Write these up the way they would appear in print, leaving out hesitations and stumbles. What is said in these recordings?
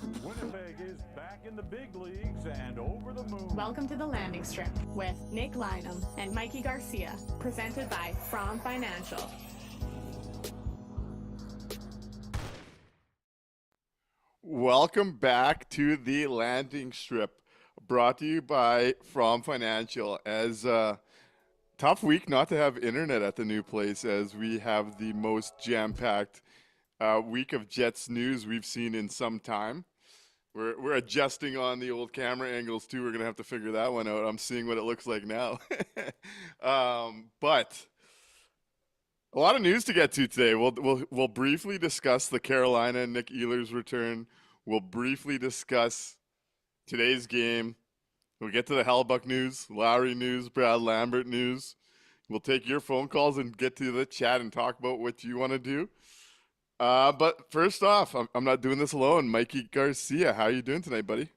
Winnipeg is back in the big leagues and over the moon. Welcome to the Landing Strip with Nik Lynam and Mikey Garcia, presented by From Financial. Welcome back to the Landing Strip, brought to you by From Financial. As tough week not to have internet at the new place, as we have the most jam-packed week of Jets news we've seen in some time. We're adjusting on the old camera angles too. We're gonna have to figure that one out. I'm seeing what it looks like now. But a lot of news to get to today. We'll briefly discuss the Carolina and Nick Ehlers return. We'll briefly discuss today's game. We'll get to the Hellbuck news, Lowry news, Brad Lambert news. We'll take your phone calls and get to the chat and talk about what you want to do. But first off, I'm not doing this alone. Mikey Garcia, how are you doing tonight, buddy?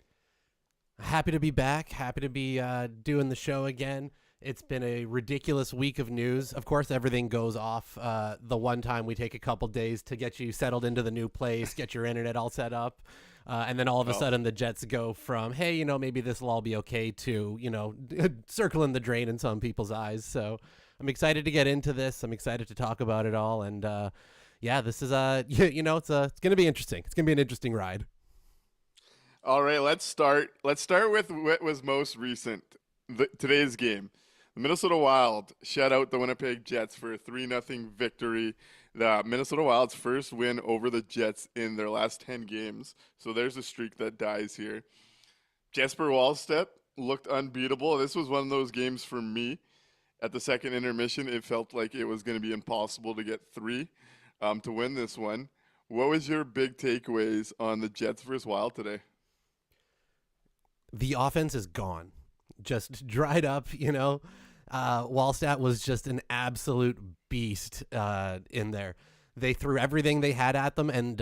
Happy to be back. Happy to be doing the show again. It's been a ridiculous week of news. Of course, everything goes off the one time we take a couple days to get you settled into the new place, get your internet all set up. And then all of a sudden the Jets go from, hey, maybe this will all be okay to, circling the drain in some people's eyes. So I'm excited to get into this. I'm excited to talk about it all. And yeah, this is, it's going to be interesting. It's going to be an interesting ride. All right, let's start with what was most recent, today's game. The Minnesota Wild shut out the Winnipeg Jets for a 3-0 victory. The Minnesota Wild's first win over the Jets in their last 10 games. So there's a streak that dies here. Jesper Wallstedt looked unbeatable. This was one of those games for me. At the second intermission, it felt like it was going to be impossible to get three to win this one. What was your big takeaways on the Jets versus Wild today? The offense is gone. Just dried up, Wallstedt was just an absolute beast in there. They threw everything they had at them, and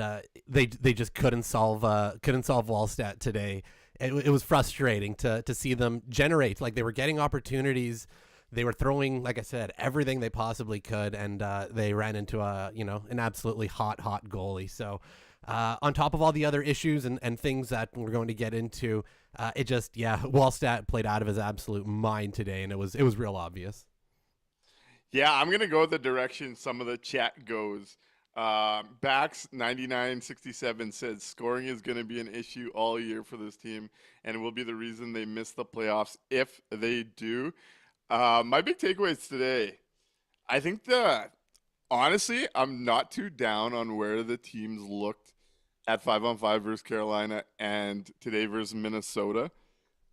they just couldn't solve Wallstedt today. It was frustrating to see them generate. Like, they were getting opportunities. They were throwing, like I said, everything they possibly could, and they ran into an absolutely hot goalie. So on top of all the other issues and things that we're going to get into, Wallstedt played out of his absolute mind today, and it was real obvious. Yeah, I'm going to go the direction some of the chat goes. Bax 9967 says scoring is going to be an issue all year for this team, and it will be the reason they miss the playoffs if they do. My big takeaways today, I think honestly, I'm not too down on where the teams looked at 5-on-5 versus Carolina and today versus Minnesota.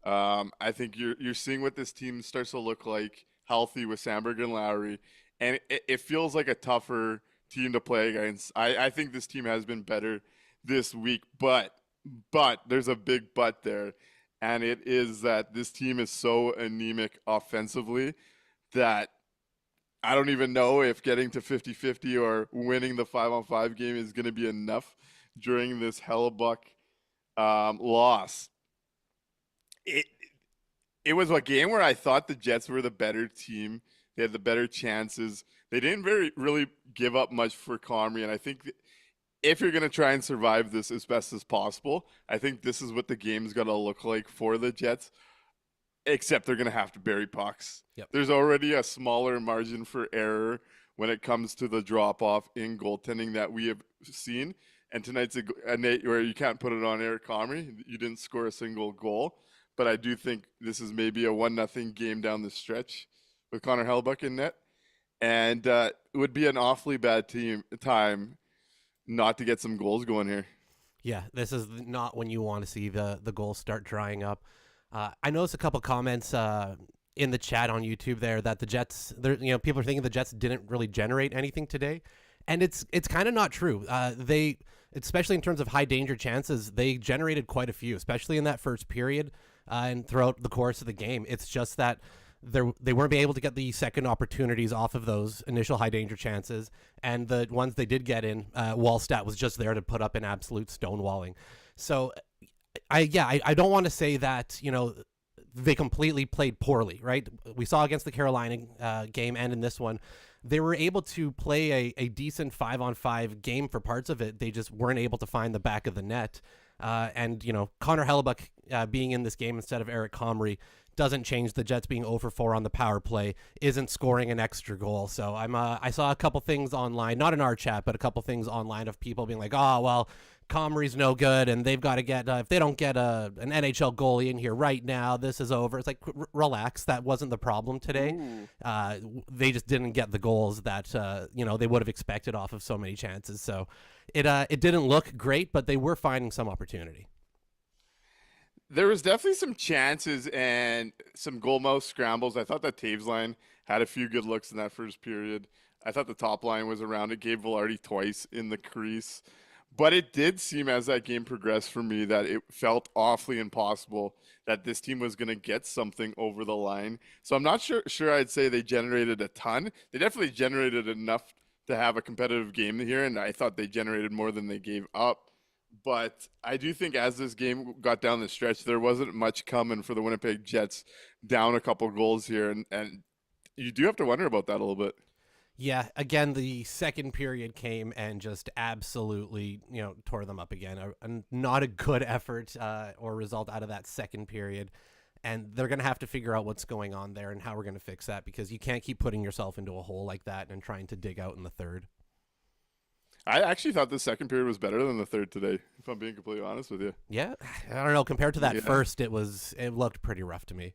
I think you're seeing what this team starts to look like healthy with Sandberg and Lowry, and it feels like a tougher team to play against. I think this team has been better this week, but there's a big but there, and it is that this team is so anemic offensively that I don't even know if getting to 50-50 or winning the 5-on-5 game is going to be enough during this Hellbuck loss. It was a game where I thought the Jets were the better team. They had the better chances. They didn't really give up much for Comrie, and I think if you're going to try and survive this as best as possible, I think this is what the game's going to look like for the Jets, except they're going to have to bury pucks. Yep. There's already a smaller margin for error when it comes to the drop-off in goaltending that we have seen. And tonight's a night where you can't put it on Eric Comrie. You didn't score a single goal. But I do think this is maybe a 1-0 game down the stretch with Connor Hellbuck in net. And it would be an awfully bad time not to get some goals going here. Yeah, this is not when you want to see the goals start drying up. I noticed a couple comments in the chat on YouTube there that the Jets, people are thinking the Jets didn't really generate anything today. And it's kind of not true. They, especially in terms of high danger chances, they generated quite a few, especially in that first period and throughout the course of the game. It's just that they weren't able to get the second opportunities off of those initial high danger chances, and the ones they did get in, Wallstedt was just there to put up an absolute stonewalling. So I don't want to say that they completely played poorly, right? We saw against the Carolina game and in this one, they were able to play a decent 5-on-5 game for parts of it. They just weren't able to find the back of the net. And, Connor Hellebuck being in this game instead of Eric Comrie doesn't change the Jets being 0 for 4 on the power play, isn't scoring an extra goal. So I saw a couple things online, not in our chat, but a couple things online of people being like, oh, well, Comrie's no good, and they've got to get, if they don't get an NHL goalie in here right now, this is over. It's like, relax. That wasn't the problem today. They just didn't get the goals that, they would have expected off of so many chances. So it didn't look great, but they were finding some opportunity. There was definitely some chances and some goal mouth scrambles. I thought that Taves line had a few good looks in that first period. I thought the top line was around it. Gave Velarde twice in the crease. But it did seem as that game progressed for me that it felt awfully impossible that this team was going to get something over the line. So I'm not sure I'd say they generated a ton. They definitely generated enough to have a competitive game here, and I thought they generated more than they gave up. But I do think as this game got down the stretch, there wasn't much coming for the Winnipeg Jets down a couple goals here. And you do have to wonder about that a little bit. Yeah, again, the second period came and just absolutely, tore them up again. Not a good effort or result out of that second period. And they're going to have to figure out what's going on there and how we're going to fix that, because you can't keep putting yourself into a hole like that and trying to dig out in the third. I actually thought the second period was better than the third today, if I'm being completely honest with you. Yeah, I don't know. Compared to that first, it looked pretty rough to me.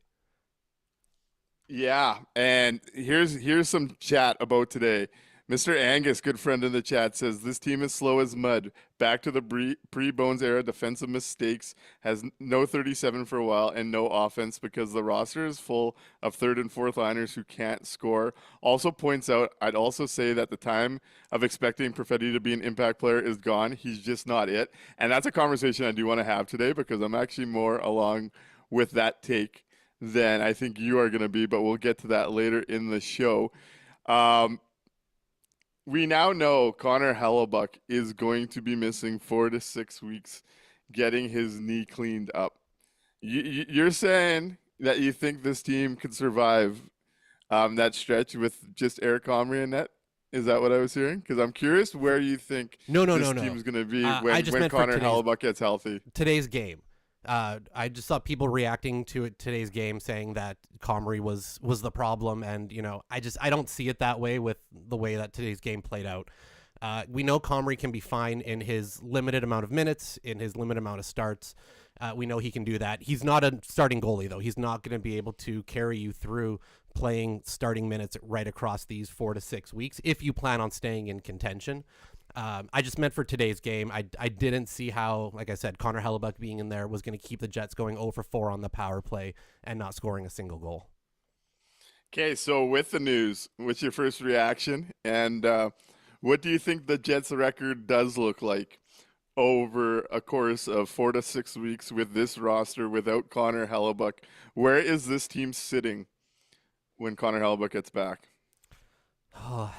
Yeah, and here's some chat about today. Mr. Angus, good friend in the chat, says this team is slow as mud. Back to the pre-Bones era defensive mistakes. Has no 37 for a while and no offense because the roster is full of third and fourth liners who can't score. Also points out, I'd also say that the time of expecting Perfetti to be an impact player is gone. He's just not it. And that's a conversation I do want to have today, because I'm actually more along with that take than I think you are going to be, but we'll get to that later in the show. We now know Connor Hellebuck is going to be missing 4 to 6 weeks getting his knee cleaned up. You're saying that you think this team could survive that stretch with just Eric Comrie in net? Is that what I was hearing? Because I'm curious where you think this team's going to be when Connor Hellebuck gets healthy. Today's game. I just saw people reacting to it today's game saying that Comrie was the problem, and I don't see it that way with the way that today's game played out. We know Comrie can be fine in his limited amount of minutes, in his limited amount of starts. We know he can do that. He's not a starting goalie, though. He's not going to be able to carry you through playing starting minutes right across these 4 to 6 weeks if you plan on staying in contention. I just meant for today's game, I didn't see how, like I said, Connor Hellebuck being in there was going to keep the Jets going 0 for 4 on the power play and not scoring a single goal. Okay, so with the news, what's your first reaction? And what do you think the Jets' record does look like over a course of 4 to 6 weeks with this roster without Connor Hellebuck? Where is this team sitting when Connor Hellebuck gets back? Oh,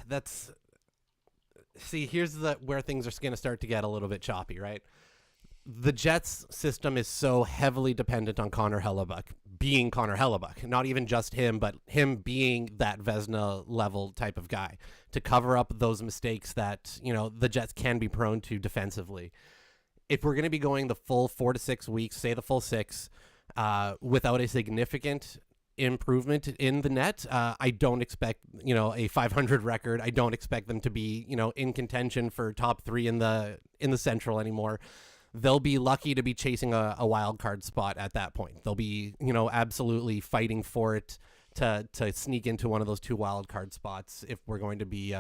see, here's where things are going to start to get a little bit choppy, right? The Jets system is so heavily dependent on Connor Hellebuck being Connor Hellebuck, not even just him, but him being that Vezina level type of guy to cover up those mistakes that, the Jets can be prone to defensively. If we're going to be going the full 4 to 6 weeks, say the full 6, without a significant improvement in the net, I don't expect a 500 record. I don't expect them to be in contention for top 3 in the Central anymore. They'll be lucky to be chasing a wild card spot at that point. They'll be absolutely fighting for it to sneak into one of those 2 wild card spots if we're going to be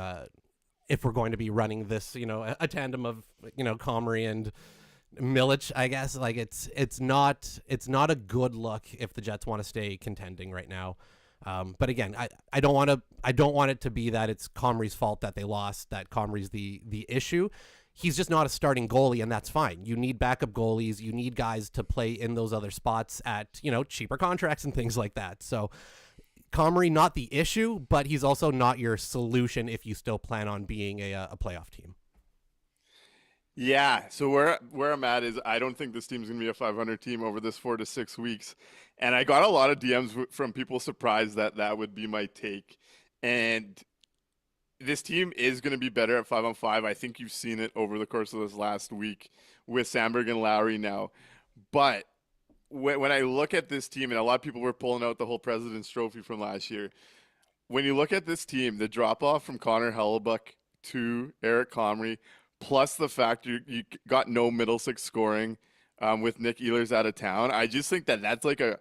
running this a tandem of Comrie and Milic, I guess. Like it's not a good look if the Jets want to stay contending right now. But again, I don't want it to be that it's Comrie's fault that they lost, that Comrie's the issue. He's just not a starting goalie, and that's fine. You need backup goalies. You need guys to play in those other spots at cheaper contracts and things like that. So Comrie not the issue, but he's also not your solution if you still plan on being a playoff team. Yeah, so where I'm at is I don't think this team's going to be a 500 team over this 4 to 6 weeks. And I got a lot of DMs from people surprised that would be my take. And this team is going to be better at 5-on-5. I think you've seen it over the course of this last week with Sandberg and Lowry now. But when I look at this team, and a lot of people were pulling out the whole President's Trophy from last year, when you look at this team, the drop-off from Connor Hellebuck to Eric Comrie, plus the fact you got no middle six scoring with Nick Ehlers out of town, I just think that's like a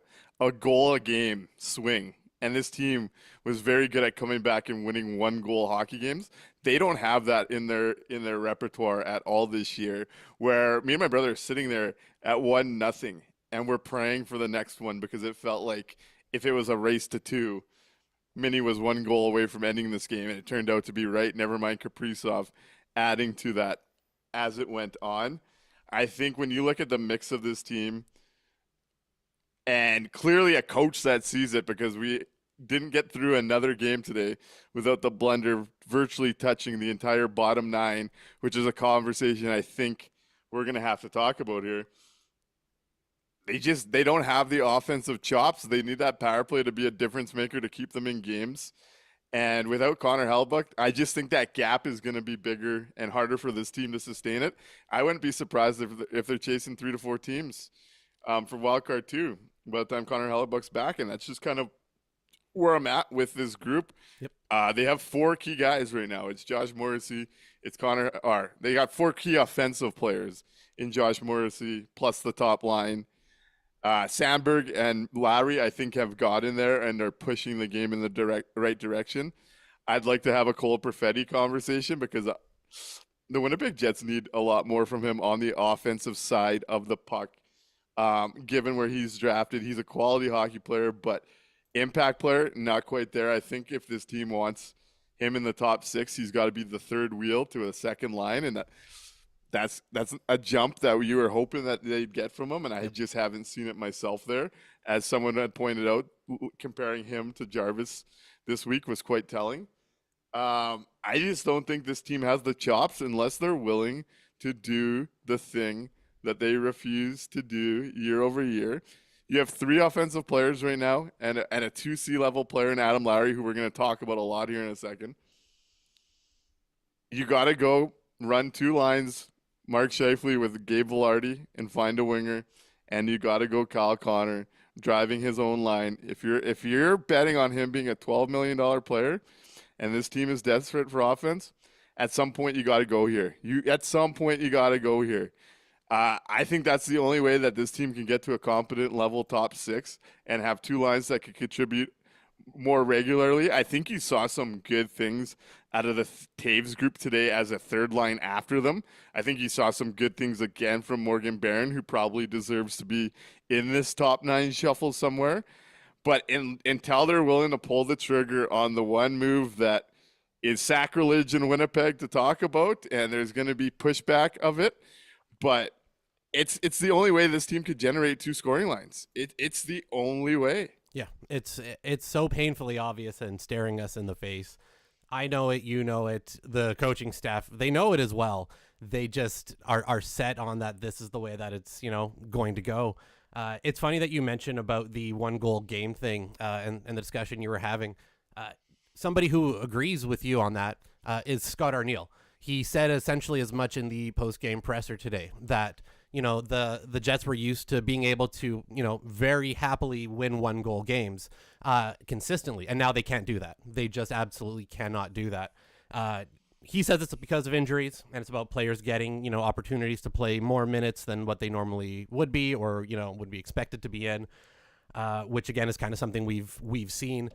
goal a game swing. And this team was very good at coming back and winning 1-goal hockey games. They don't have that in their repertoire at all this year, where me and my brother are sitting there at 1-0, and we're praying for the next one because it felt like if it was a race to 2, Mini was 1 goal away from ending this game, and it turned out to be right. Never mind Kaprizov adding to that as it went on. I think when you look at the mix of this team, and clearly a coach that sees it, because we didn't get through another game today without the blunder virtually touching the entire bottom 9, which is a conversation I think we're going to have to talk about here. They don't have the offensive chops. They need that power play to be a difference maker to keep them in games. And without Connor Hellebuck, I just think that gap is going to be bigger and harder for this team to sustain it. I wouldn't be surprised if they're chasing 3 to 4 teams for wildcard 2 by the time Connor Hellebuck's back. And that's just kind of where I'm at with this group. Yep. They have 4 key guys right now. It's Josh Morrissey. It's Connor. They got 4 key offensive players in Josh Morrissey plus the top line. Sandberg and Lowry, I think, have got in there and are pushing the game in the right direction. I'd like to have a Cole Perfetti conversation because the Winnipeg Jets need a lot more from him on the offensive side of the puck. Given where he's drafted, he's a quality hockey player, but impact player, not quite there. I think if this team wants him in the top 6, he's got to be the third wheel to a second line, and that's a jump that you were hoping that they'd get from him, and I just haven't seen it myself there. As someone had pointed out, comparing him to Jarvis this week was quite telling. I just don't think this team has the chops unless they're willing to do the thing that they refuse to do year over year. You have 3 offensive players right now and a 2C level player in Adam Lowry, who we're going to talk about a lot here in a second. You got to go run 2 lines, Mark Scheifele with Gabe Velarde, and find a winger, and you got to go Kyle Connor driving his own line. If you're betting on him being a $12 million player, and this team is desperate for offense, at some point you got to go here. I think that's the only way that this team can get to a competent level top 6 and have 2 lines that could contribute more regularly. I think you saw some good things out of the Taves group today as a third line after them. I think you saw some good things again from Morgan Barron, who probably deserves to be in this top 9 shuffle somewhere. But until they're willing to pull the trigger on the one move that is sacrilege in Winnipeg to talk about, and there's going to be pushback of it, but it's the only way this team could generate 2 scoring lines. It's the only way. Yeah, it's so painfully obvious and staring us in the face. I know it, you know it, the coaching staff, they know it as well. They just are set on that this is the way that it's, going to go. It's funny that you mentioned about the 1-goal game thing and the discussion you were having. Somebody who agrees with you on that is Scott Arniel. He said essentially as much in the post-game presser today that, the Jets were used to being able to, very happily win 1-goal games consistently. And now they can't do that. They just absolutely cannot do that. He says it's because of injuries, and it's about players getting, opportunities to play more minutes than what they normally would be or, would be expected to be in, which again is kind of something we've seen.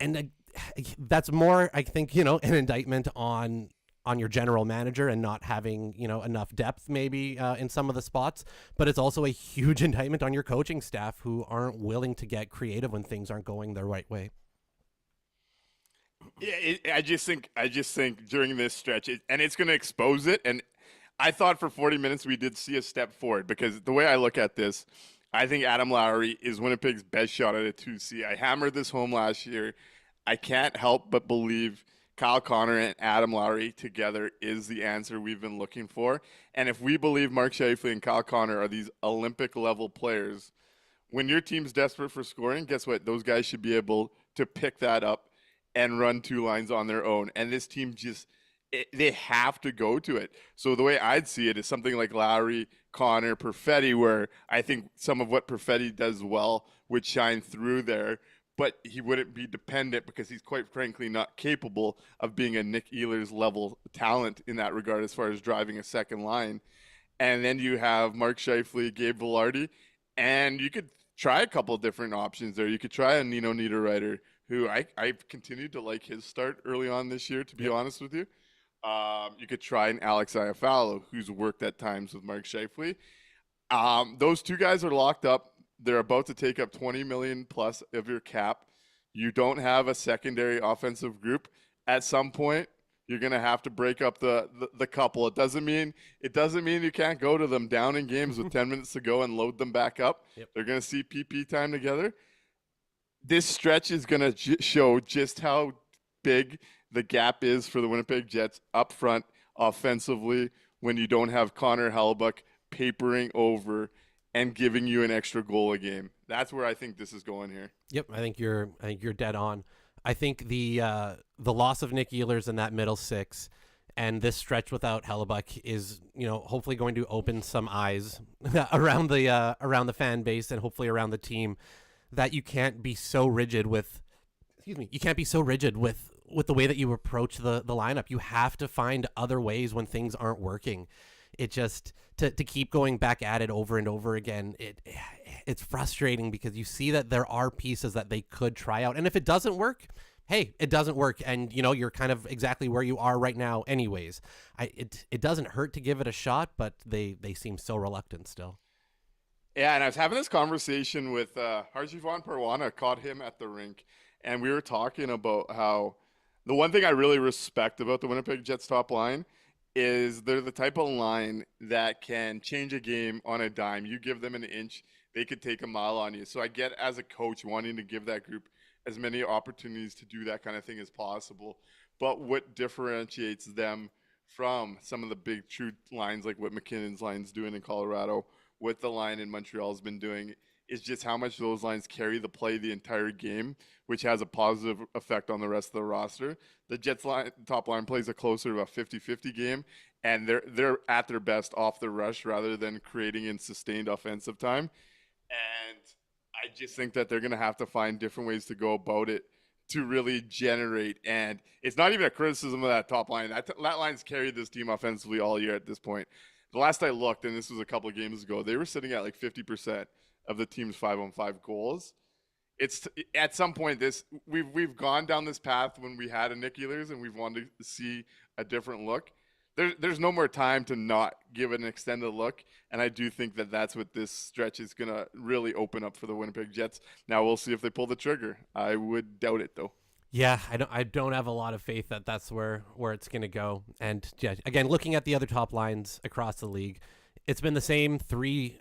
And that's more, I think, an indictment on your general manager and not having, enough depth maybe in some of the spots, but it's also a huge indictment on your coaching staff who aren't willing to get creative when things aren't going their right way. Yeah, I just think during this stretch, and it's going to expose it. And I thought for 40 minutes we did see a step forward, because the way I look at this, I think Adam Lowry is Winnipeg's best shot at a 2C. I hammered this home last year. I can't help but believe Kyle Connor and Adam Lowry together is the answer we've been looking for. And if we believe Mark Scheifele and Kyle Connor are these Olympic-level players, when your team's desperate for scoring, guess what? Those guys should be able to pick that up and run two lines on their own. And this team they have to go to it. So the way I'd see it is something like Lowry, Connor, Perfetti, where I think some of what Perfetti does well would shine through there, but he wouldn't be dependent because he's quite frankly not capable of being a Nick Ehlers level talent in that regard as far as driving a second line. And then you have Mark Scheifele, Gabe Vilardi, and you could try a couple of different options there. You could try a Nino Niederreiter, who I've continued to like his start early on this year, to be honest with you. You could try an Alex Iafallo, who's worked at times with Mark Scheifele. Those two guys are locked up. They're about to take up $20 million plus of your cap. You don't have a secondary offensive group. At some point, you're going to have to break up the couple. It doesn't mean you can't go to them down in games with 10 minutes to go and load them back up. Yep. They're going to see PP time together. This stretch is going to show just how big the gap is for the Winnipeg Jets up front offensively when you don't have Connor Hellebuyck papering over and giving you an extra goal a game. That's where I think this is going here. Yep, I think you're dead on. I think the loss of Nick Ehlers in that middle six and this stretch without Hellebuyck is, hopefully going to open some eyes around the fan base and hopefully around the team that you can't be so rigid with the way that you approach the lineup. You have to find other ways when things aren't working. It just to keep going back at it over and over again, it's frustrating because you see that there are pieces that they could try out. And if it doesn't work, hey, it doesn't work. And you're kind of exactly where you are right now anyways. It doesn't hurt to give it a shot, but they seem so reluctant still. Yeah, and I was having this conversation with Harjivan Parwana, caught him at the rink, and we were talking about how the one thing I really respect about the Winnipeg Jets top line is they're the type of line that can change a game on a dime. You give them an inch, they could take a mile on you. So I get, as a coach, wanting to give that group as many opportunities to do that kind of thing as possible. But what differentiates them from some of the big true lines like what McKinnon's line's doing in Colorado, what the line in Montreal has been doing, is just how much those lines carry the play the entire game, which has a positive effect on the rest of the roster. The Jets top line plays a closer to a 50-50 game, and they're at their best off the rush rather than creating in sustained offensive time. And I just think that they're going to have to find different ways to go about it to really generate. And it's not even a criticism of that top line. That line's carried this team offensively all year at this point. The last I looked, and this was a couple of games ago, they were sitting at like 50% of the team's 5-on-5 goals. It's at some point we've gone down this path when we had a Nick Ehlers and we've wanted to see a different look. There's no more time to not give it an extended look, and I do think that that's what this stretch is going to really open up for the Winnipeg Jets. Now we'll see if they pull the trigger. I would doubt it though. Yeah, I don't have a lot of faith that that's where it's going to go. And yeah, again, looking at the other top lines across the league, it's been the same three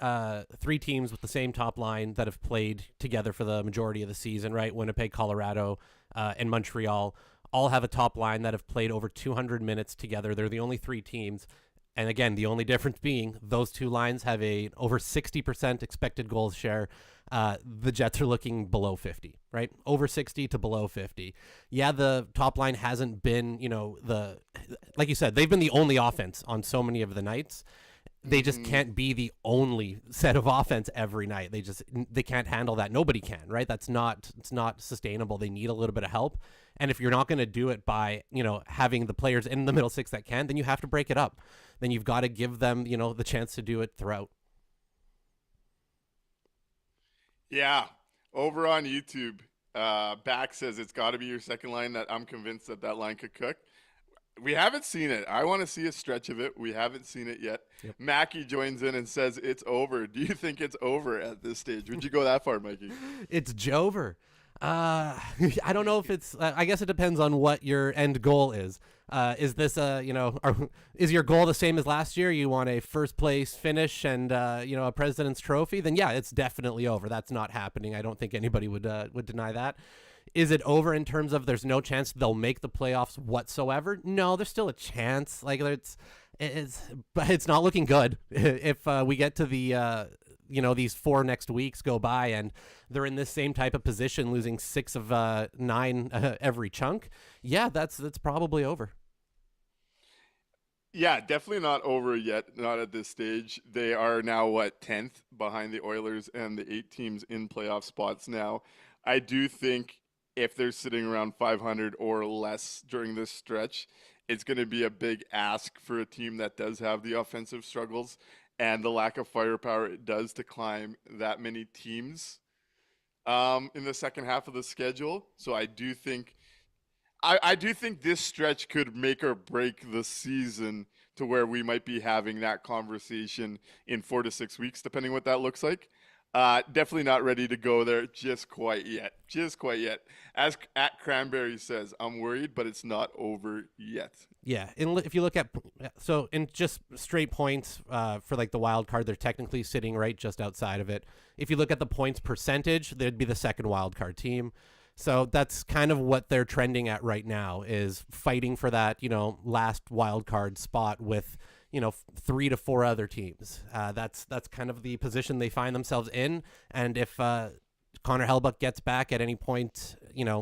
teams with the same top line that have played together for the majority of the season, right? Winnipeg, Colorado, and Montreal all have a top line that have played over 200 minutes together. They're the only three teams. And again, the only difference being those two lines have a over 60% expected goals share. The Jets are looking below 50, right? Over 60 to below 50. Yeah, the top line hasn't been, like you said, they've been the only offense on so many of the nights. They just can't be the only set of offense every night. They can't handle that. Nobody can, right? It's not sustainable. They need a little bit of help. And if you're not going to do it by, having the players in the middle six that can, then you have to break it up. Then you've got to give them, the chance to do it throughout. Yeah. Over on YouTube, Back says it's got to be your second line. That I'm convinced that line could cook. We haven't seen it. I want to see a stretch of it. We haven't seen it yet. Yep. Mackie joins in and says it's over. Do you think it's over at this stage? Would you go that far, Mikey? It's Jover. I don't know if it's. I guess it depends on what your end goal is. Is this is your goal the same as last year? You want a first place finish and a President's Trophy? Then yeah, it's definitely over. That's not happening. I don't think anybody would deny that. Is it over in terms of there's no chance they'll make the playoffs whatsoever? No, there's still a chance. Like but it's not looking good. If we get to the these 4 next weeks go by and they're in this same type of position, losing 6 of 9 every chunk, yeah, that's probably over. Yeah, definitely not over yet. Not at this stage. They are now 10th behind the Oilers and the 8 teams in playoff spots now. I do think if they're sitting around 500 or less during this stretch, it's going to be a big ask for a team that does have the offensive struggles and the lack of firepower it does to climb that many teams in the second half of the schedule. So I do think this stretch could make or break the season to where we might be having that conversation in 4 to 6 weeks, depending what that looks like. Definitely not ready to go there just quite yet. As at Cranberry says, I'm worried, but it's not over yet. Yeah, if you look at in just straight points for like the wild card, they're technically sitting right just outside of it. If you look at the points percentage, they'd be the second wild card team. So that's kind of what they're trending at right now, is fighting for that, last wild card spot with, 3 to 4 other teams. That's kind of the position they find themselves in. And if Connor Hellebuyck gets back at any point,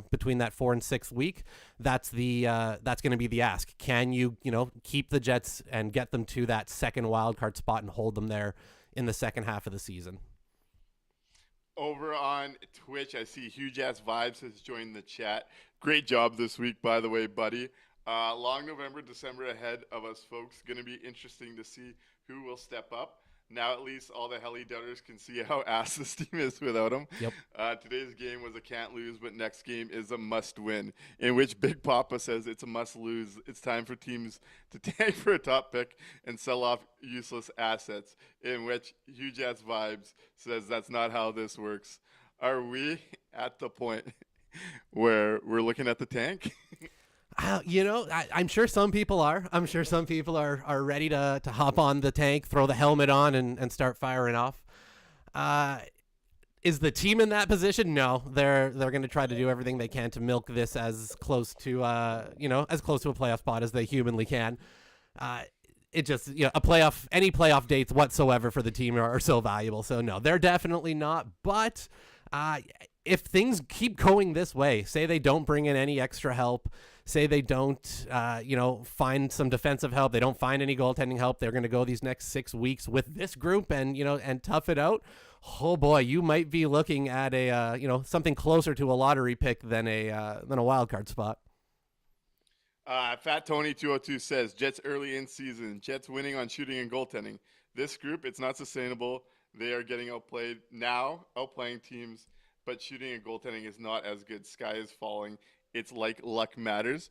between that 4th and 6th week, that's going to be the ask. Can you, keep the Jets and get them to that second wild card spot and hold them there in the second half of the season? Over on Twitch, I see Huge Ass Vibes has joined the chat. Great job this week, by the way, buddy. Long November, December ahead of us, folks. Going to be interesting to see who will step up. Now at least all the Helly doubters can see how ass this team is without him. Yep. Today's game was a can't lose, but next game is a must win, in which Big Papa says it's a must lose. It's time for teams to tank for a top pick and sell off useless assets, in which Huge Ass Vibes says that's not how this works. Are we at the point where we're looking at the tank? I'm sure some people are. I'm sure some people are ready to hop on the tank, throw the helmet on, and start firing off. Is the team in that position? No, they're going to try to do everything they can to milk this as close to as close to a playoff spot as they humanly can. It just any playoff dates whatsoever for the team are so valuable. So no, they're definitely not. But if things keep going this way, say they don't bring in any extra help, say they don't, find some defensive help, they don't find any goaltending help, they're going to go these next 6 weeks with this group and tough it out. Oh boy, you might be looking at a something closer to a lottery pick than a wild card spot. Fat Tony 202 says Jets early in season, Jets winning on shooting and goaltending. This group, it's not sustainable. They are getting outplayed now, outplaying teams, but shooting and goaltending is not as good. Sky is falling. It's like luck matters.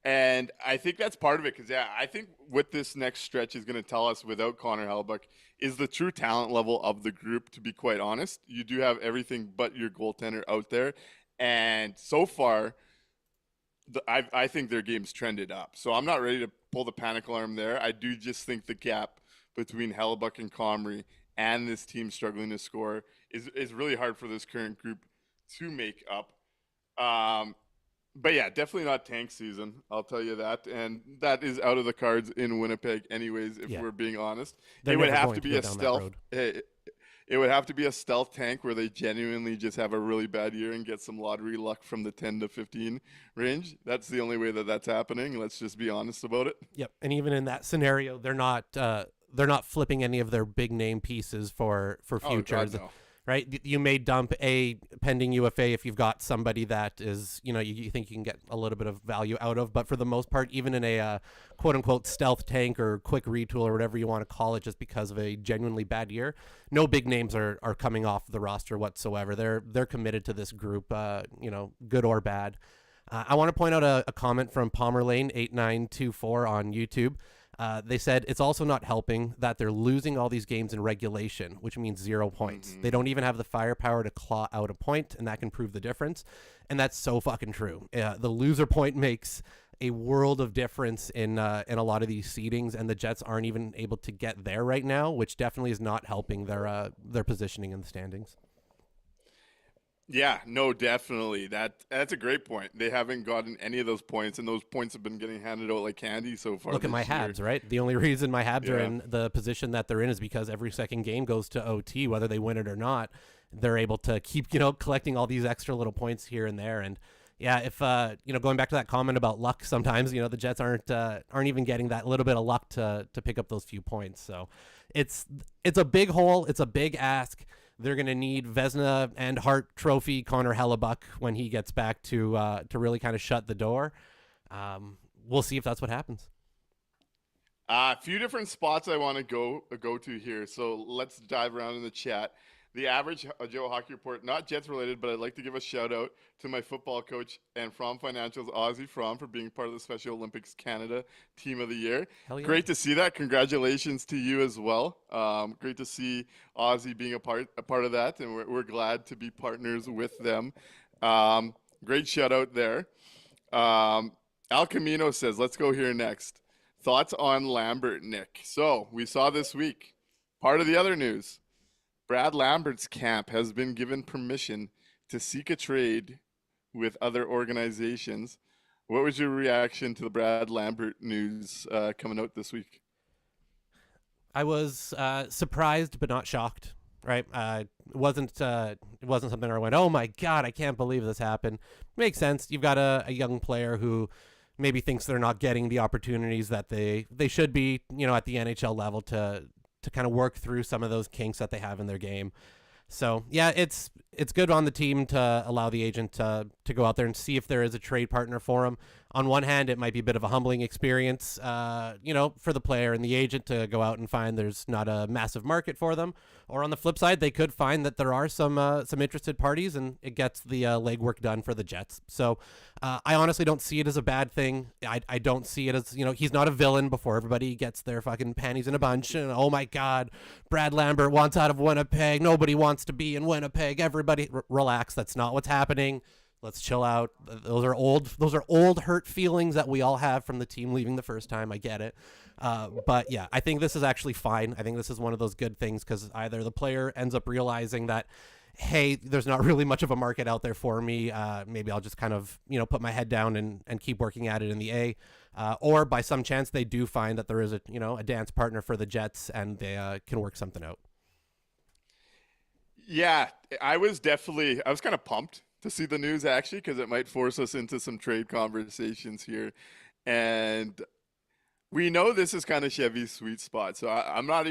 And I think that's part of it because, I think what this next stretch is going to tell us without Connor Hellebuyck is the true talent level of the group, to be quite honest. You do have everything but your goaltender out there. And so far, I think their game's trended up. So I'm not ready to pull the panic alarm there. I do just think the gap between Hellebuyck and Comrie and this team struggling to score is really hard for this current group to make up. But yeah, definitely not tank season, I'll tell you that. And that is out of the cards in Winnipeg anyways, if we're being honest. It would have to be a stealth. It would have to be a stealth tank where they genuinely just have a really bad year and get some lottery luck from the 10 to 15 range. That's the only way that's happening. Let's just be honest about it. Yep. And even in that scenario, they're not flipping any of their big name pieces for futures. God, no. Right? You may dump a pending UFA if you've got somebody that is, you think you can get a little bit of value out of. But for the most part, even in a quote unquote stealth tank or quick retool or whatever you want to call it, just because of a genuinely bad year, no big names are coming off the roster whatsoever. They're committed to this group, good or bad. I want to point out a comment from Palmerlane8924 on YouTube. They said it's also not helping that they're losing all these games in regulation, which means 0 points. Mm-hmm. They don't even have the firepower to claw out a point, and that can prove the difference. And that's so fucking true. The loser point makes a world of difference in a lot of these seedings, and the Jets aren't even able to get there right now, which definitely is not helping their positioning in the standings. Yeah, no, definitely. That's a great point. They haven't gotten any of those points, and those points have been getting handed out like candy so far Look at my this year. Habs, right? The only reason my Habs are Yeah. in the position that they're in is because every second game goes to OT, whether they win it or not. They're able to keep, collecting all these extra little points here and there. And yeah, if going back to that comment about luck, sometimes the Jets aren't even getting that little bit of luck to pick up those few points. So it's a big hole. It's a big ask. They're going to need Vezina and Hart Trophy Connor Hellebuck when he gets back to really kind of shut the door. We'll see if that's what happens. A few different spots I want to go to here. So let's dive around in the chat. The average Joe Hockey Report, not Jets related, but I'd like to give a shout out to my football coach and From Financials, Ozzy From, for being part of the Special Olympics Canada Team of the Year. Hell yeah. Great to see that. Congratulations to you as well. Great to see Ozzy being a part of that, and we're glad to be partners with them. Great shout out there. Al Camino says, let's go here next. Thoughts on Lambert, Nick? So we saw this week, part of the other news, Brad Lambert's camp has been given permission to seek a trade with other organizations. What was your reaction to the Brad Lambert news coming out this week? I was surprised but not shocked. Right? It wasn't something where I went, oh my God, I can't believe this happened. Makes sense. You've got a young player who maybe thinks they're not getting the opportunities that they should be, at the NHL level to kind of work through some of those kinks that they have in their game. So yeah, it's good on the team to allow the agent to go out there and see if there is a trade partner for him. On one hand, it might be a bit of a humbling experience, for the player and the agent to go out and find there's not a massive market for them. Or on the flip side, they could find that there are some interested parties, and it gets the legwork done for the Jets. So I honestly don't see it as a bad thing. I don't see it as, he's not a villain before everybody gets their fucking panties in a bunch. And oh my God, Brad Lambert wants out of Winnipeg. Nobody wants to be in Winnipeg. Everybody relax. That's not what's happening. Let's chill out. Those are old hurt feelings that we all have from the team leaving the first time. I get it. But yeah, I think this is actually fine. I think this is one of those good things because either the player ends up realizing that, hey, there's not really much of a market out there for me. Maybe I'll just kind of, put my head down and keep working at it in the A. Or by some chance they do find that there is a dance partner for the Jets and they can work something out. Yeah, I was kind of pumped to see the news actually, because it might force us into some trade conversations here. And we know this is kind of Chevy's sweet spot. So I'm not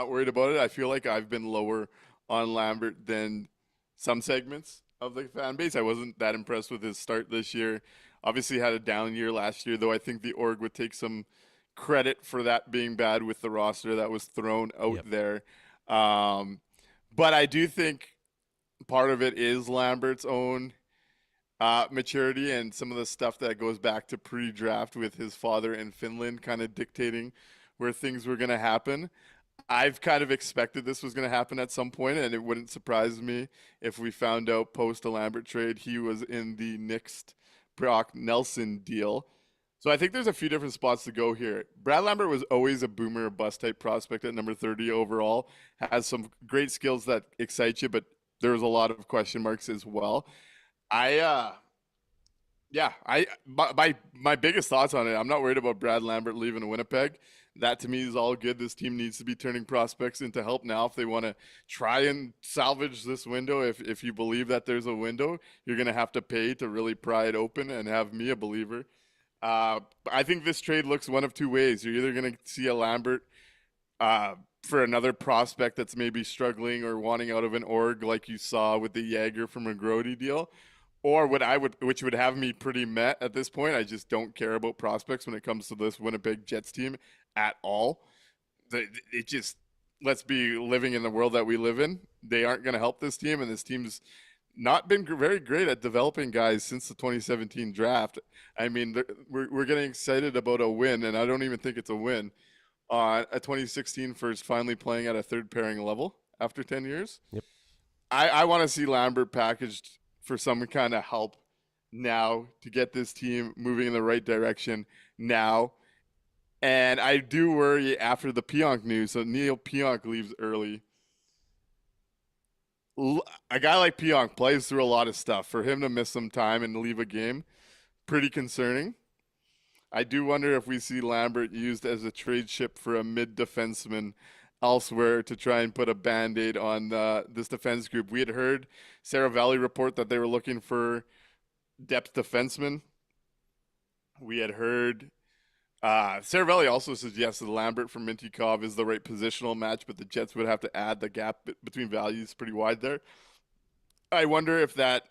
worried about it. I feel like I've been lower on Lambert than some segments of the fan base. I wasn't that impressed with his start this year. Obviously had a down year last year, though I think the org would take some credit for that being bad with the roster that was thrown out there. But I do think part of it is Lambert's own maturity and some of the stuff that goes back to pre-draft with his father in Finland kind of dictating where things were going to happen. I've kind of expected this was going to happen at some point, and it wouldn't surprise me if we found out post a Lambert trade he was in the next Brock Nelson deal. So I think there's a few different spots to go here. Brad Lambert was always a boomer or bust type prospect at number 30 overall. Has some great skills that excite you, but there was a lot of question marks as well. My biggest thoughts on it, I'm not worried about Brad Lambert leaving Winnipeg. That to me is all good. This team needs to be turning prospects into help now if they want to try and salvage this window. If you believe that there's a window, you're going to have to pay to really pry it open and have me a believer. I think this trade looks one of two ways. You're either going to see a Lambert for another prospect that's maybe struggling or wanting out of an org like you saw with the Jaeger from a Grody deal, or which would have me pretty met at this point. I just don't care about prospects when it comes to this Winnipeg Jets team at all. It just, let's be living in the world that we live in. They aren't going to help this team, and this team's not been very great at developing guys since the 2017 draft. I mean, we're getting excited about a win, and I don't even think it's a win. A 2016 first finally playing at a third pairing level after 10 years. Yep. I want to see Lambert packaged for some kind of help now to get this team moving in the right direction now. And I do worry after the Pionk news. So Neil Pionk leaves early. A guy like Pionk plays through a lot of stuff. For him to miss some time and leave a game, pretty concerning. I do wonder if we see Lambert used as a trade chip for a mid defenseman elsewhere to try and put a band-aid on this defense group. We had heard Sarah Valley report that they were looking for depth defensemen. We had heard Sarah Valley also suggested Lambert from Mintyukov is the right positional match, but the Jets would have to add the gap between values pretty wide there. I wonder if that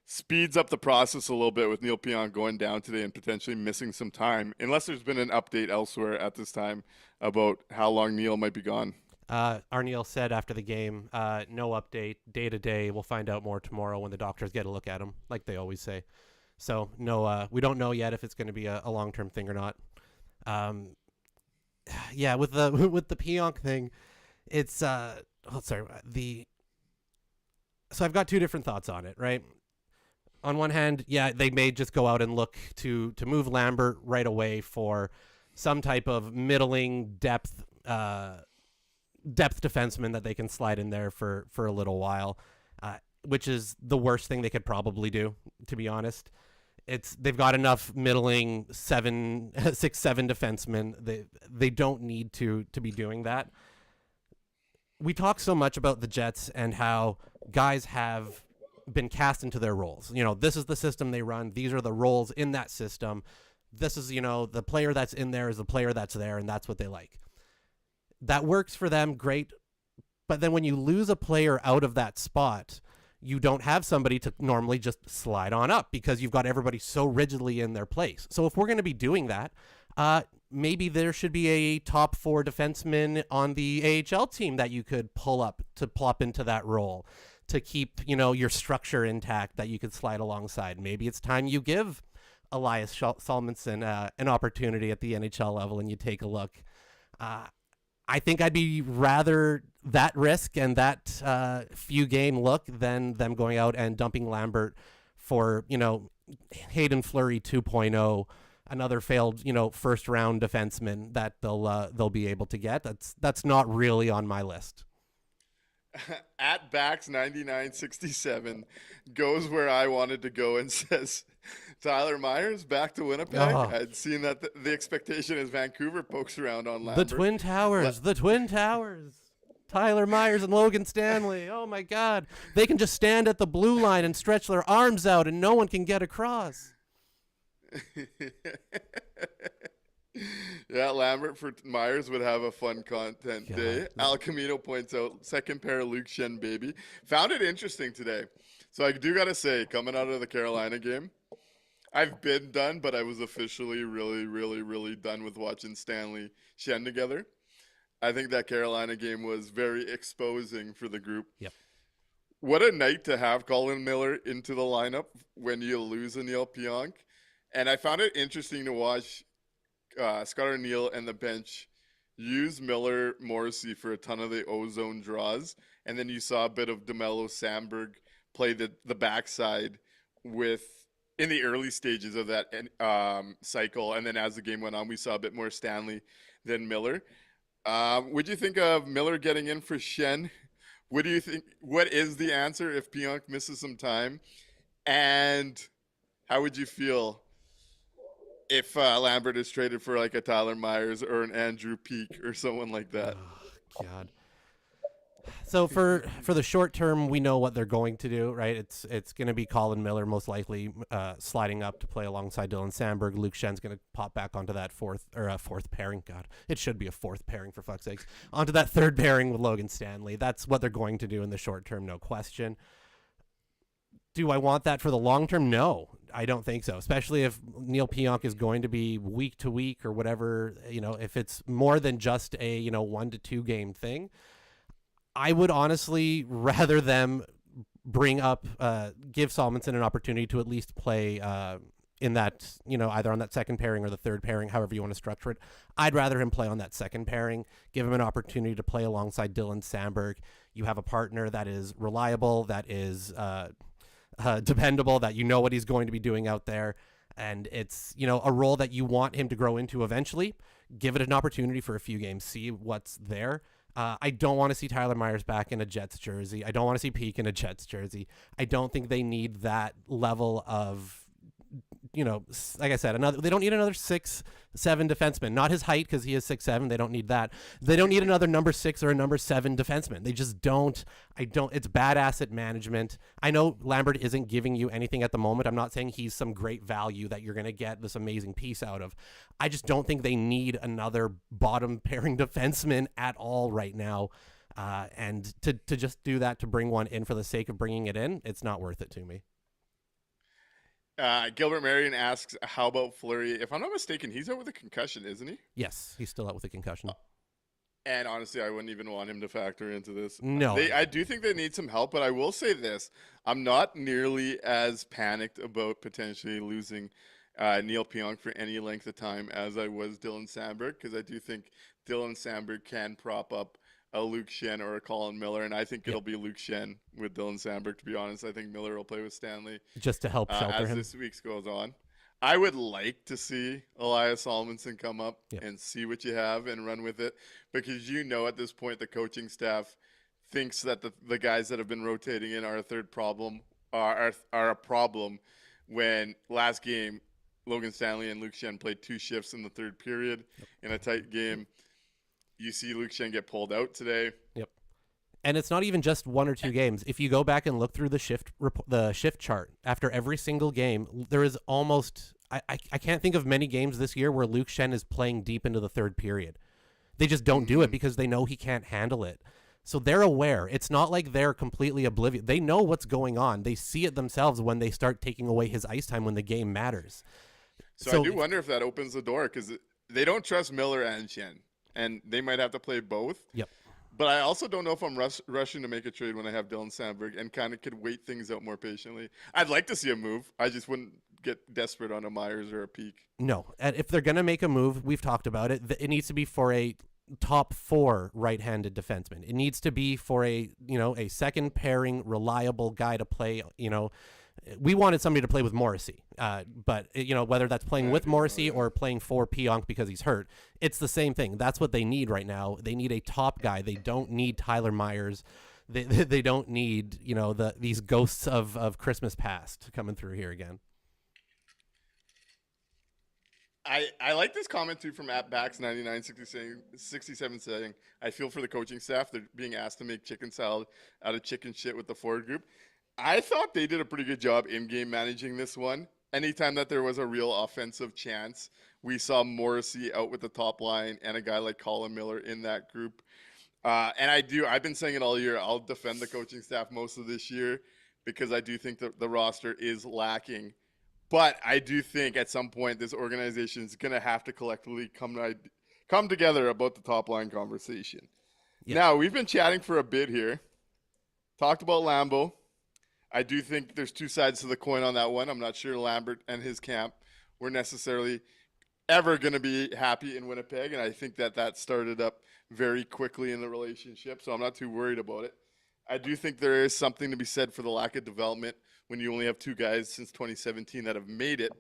speeds up the process a little bit with Neil Pionk going down today and potentially missing some time, unless there's been an update elsewhere at this time about how long Neil might be gone. Arniel said after the game, no update, day to day. We'll find out more tomorrow when the doctors get a look at him, like they always say. So no, we don't know yet if it's going to be a long-term thing or not. Yeah, with the Pionk thing, it's so I've got two different thoughts on it, right? On one hand, yeah, they may just go out and look to move Lambert right away for some type of middling depth defenseman that they can slide in there for a little while, which is the worst thing they could probably do, to be honest. They've got enough middling 6'7" defensemen. They don't need to be doing that. We talk so much about the Jets and how guys have been cast into their roles. You know, this is the system they run. These are the roles in that system. This is, the player that's in there is the player that's there, and that's what they like. That works for them, great. But then when you lose a player out of that spot, you don't have somebody to normally just slide on up because you've got everybody so rigidly in their place. So if we're going to be doing that, maybe there should be a top 4 defenseman on the AHL team that you could pull up to plop into that role to keep, your structure intact that you could slide alongside. Maybe it's time you give Elias Salmonson an opportunity at the NHL level and you take a look. I think I'd be rather that risk and that few game look than them going out and dumping Lambert for, Hayden Fleury 2.0, another failed, first round defenseman that they'll be able to get. That's not really on my list. At Bax 9967 goes where I wanted to go and says Tyler Myers back to Winnipeg. I'd seen that the expectation is Vancouver pokes around on Lambert. The Twin Towers. Tyler Myers and Logan Stanley. Oh my God. They can just stand at the blue line and stretch their arms out and no one can get across. Yeah, Lambert for Myers would have a fun content day. Al Camino points out, second pair Luke Shen, baby. Found it interesting today. So I do got to say, coming out of the Carolina game, I've been done, but I was officially really, really, really done with watching Stanley Shen together. I think that Carolina game was very exposing for the group. Yep. What a night to have Colin Miller into the lineup when you lose a Neil Pionk. And I found it interesting to watch Scott O'Neill and the bench use Miller Morrissey for a ton of the ozone draws. And then you saw a bit of DeMello Sandberg play the backside in the early stages of that cycle. And then as the game went on, we saw a bit more Stanley than Miller. Would you think of Miller getting in for Shen? What do you think? What is the answer if Pionk misses some time? And how would you feel if Lambert is traded for like a Tyler Myers or an Andrew Peak or someone like that? Oh, God. So for the short term, we know what they're going to do, right? It's going to be Colin Miller most likely sliding up to play alongside Dylan Sandberg. Luke Shen's going to pop back onto that fourth pairing. God, it should be a fourth pairing for fuck's sakes. Onto that third pairing with Logan Stanley. That's what they're going to do in the short term, no question. Do I want that for the long term? No, I don't think so. Especially if Neil Pionk is going to be week to week or whatever. If it's more than just a 1 to 2 game thing. I would honestly rather them bring up, give Salmonson an opportunity to at least play in that, either on that second pairing or the third pairing, however you want to structure it. I'd rather him play on that second pairing, give him an opportunity to play alongside Dylan Sandberg. You have a partner that is reliable, that is dependable, that what he's going to be doing out there. And it's, a role that you want him to grow into eventually. Give it an opportunity for a few games, see what's there. I don't want to see Tyler Myers back in a Jets jersey. I don't want to see Peak in a Jets jersey. I don't think they need that level of, like I said, they don't need another 6'7" defenseman. Not his height, because he is 6'7". They don't need that. They don't need another number 6 or a number 7 defenseman. They just don't. It's bad asset management. I know Lambert isn't giving you anything at the moment. I'm not saying he's some great value that you're going to get this amazing piece out of. I just don't think they need another bottom pairing defenseman at all right now. And to just do that, to bring one in for the sake of bringing it in, it's not worth it to me. Gilbert Marion asks, how about Fleury? If I'm not mistaken, he's out with a concussion, isn't he? Yes, he's still out with a concussion. And honestly, I wouldn't even want him to factor into this. No. I do think they need some help, but I will say this. I'm not nearly as panicked about potentially losing Neil Pionk for any length of time as I was Dylan Sandberg, because I do think Dylan Sandberg can prop up a Luke Schenn or a Colin Miller, and I think it'll be Luke Schenn with Dylan Sandberg, to be honest. I think Miller will play with Stanley. Just to help shelter as him. this week goes on. I would like to see Elias Salmonson come up and see what you have and run with it, because at this point the coaching staff thinks that the guys that have been rotating in are a third problem, are a problem, when last game Logan Stanley and Luke Schenn played 2 shifts in the third period in a tight game. You see Luke Schenn get pulled out today. Yep. And it's not even just 1 or 2 games. If you go back and look through the shift chart after every single game, there is almost I can't think of many games this year where Luke Schenn is playing deep into the third period. They just don't do it because they know he can't handle it. So they're aware. It's not like they're completely oblivious. They know what's going on. They see it themselves when they start taking away his ice time when the game matters. So I do wonder if that opens the door, because they don't trust Miller and Schenn, and they might have to play both. Yep. But I also don't know if I'm rushing to make a trade when I have Dylan Sandberg and kind of could wait things out more patiently. I'd like to see a move. I just wouldn't get desperate on a Myers or a Peak. No. And if they're going to make a move, we've talked about it, it needs to be for a top 4 right-handed defenseman. It needs to be for a second pairing, reliable guy to play, we wanted somebody to play with Morrissey, but whether that's playing with Morrissey or playing for Pionk because he's hurt, it's the same thing. That's what they need right now. They need a top guy. They don't need Tyler Myers. They don't need these ghosts of Christmas past coming through here again. I like this comment too from @Bax9967 saying, I feel for the coaching staff. They're being asked to make chicken salad out of chicken shit with the forward group. I thought they did a pretty good job in-game managing this one. Anytime that there was a real offensive chance, we saw Morrissey out with the top line and a guy like Colin Miller in that group. And I've been saying it all year. I'll defend the coaching staff most of this year because I do think that the roster is lacking. But I do think at some point this organization is going to have to collectively come together about the top line conversation. Yeah. Now, we've been chatting for a bit here. Talked about Lambeau. I do think there's 2 sides to the coin on that one. I'm not sure Lambert and his camp were necessarily ever going to be happy in Winnipeg, and I think that started up very quickly in the relationship, so I'm not too worried about it. I do think there is something to be said for the lack of development when you only have 2 guys since 2017 that have made it.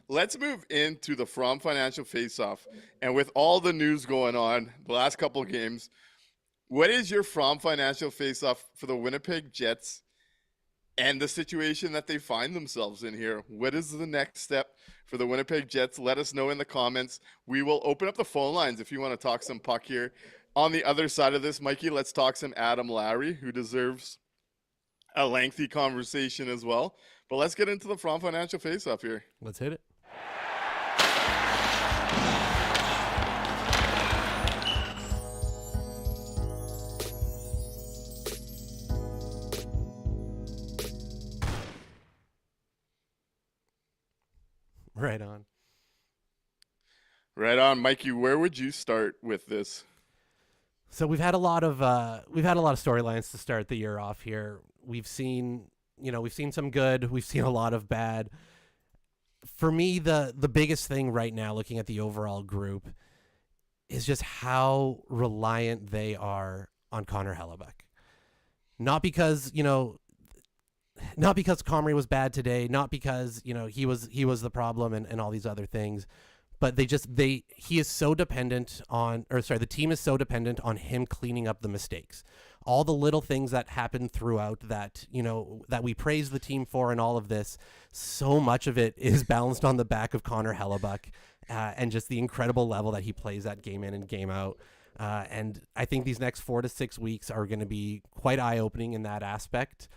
Let's move into the From Financial Faceoff, and with all the news going on the last couple of games, what is your From Financial Faceoff for the Winnipeg Jets and the situation that they find themselves in here? What is the next step for the Winnipeg Jets? Let us know in the comments. We will open up the phone lines if you want to talk some puck here. On the other side of this, Mikey, let's talk some Adam Lowry, who deserves a lengthy conversation as well. But let's get into the From Financial Face-Off here. Let's hit it. Right on. Right on, Mikey. Where would you start with this? So we've had a lot of storylines to start the year off here. We've seen some good, we've seen a lot of bad. For me, the biggest thing right now, looking at the overall group, is just how reliant they are on Connor Hellebuck. Not because Comrie was bad today, not because he was the problem and all these other things, but he is so dependent on, the team is so dependent on him cleaning up the mistakes. All the little things that happen throughout that, that we praise the team for and all of this, so much of it is balanced on the back of Connor Hellebuck and just the incredible level that he plays at game in and game out. And I think these next 4 to 6 weeks are going to be quite eye-opening in that aspect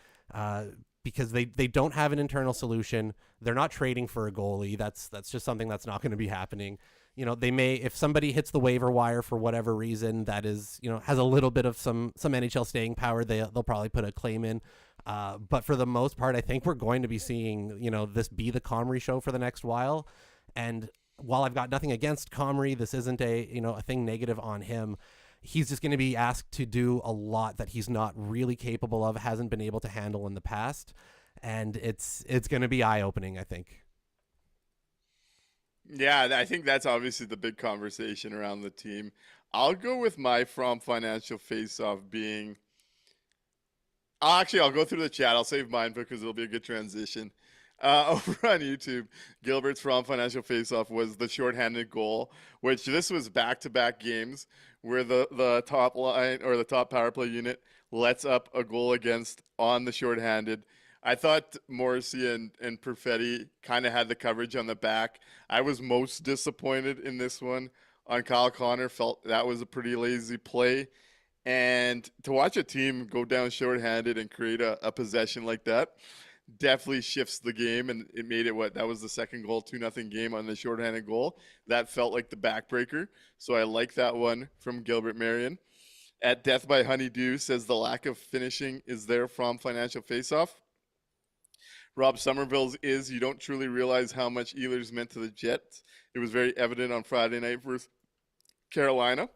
because they don't have an internal solution. They're not trading for a goalie. That's just something that's not going to be happening. They may, if somebody hits the waiver wire for whatever reason that is, has a little bit of some NHL staying power, they'll probably put a claim in. But for the most part, I think we're going to be seeing, this be the Comrie show for the next while. And while I've got nothing against Comrie, this isn't a thing negative on him. He's just going to be asked to do a lot that he's not really capable of, hasn't been able to handle in the past. And it's going to be eye-opening, I think. Yeah, I think that's obviously the big conversation around the team. I'll go with my From Financial Faceoff being... I'll go through the chat. I'll save mine because it'll be a good transition. Over on YouTube, Gilbert's From Financial Faceoff was the shorthanded goal, which this was back-to-back games where the top line or the top power play unit lets up a goal against on the shorthanded. I thought Morrissey and Perfetti kind of had the coverage on the back. I was most disappointed in this one on Kyle Connor. Felt that was a pretty lazy play. And to watch a team go down shorthanded and create a possession like that definitely shifts the game. And it made it that was the second goal, 2-0 game on the shorthanded goal. That felt like the backbreaker. So I like that one from Gilbert Marion. At Death by Honeydew says the lack of finishing is there from Financial Faceoff. Rob Somerville's is you don't truly realize how much Ehlers meant to the Jets. It was very evident on Friday night versus Carolina,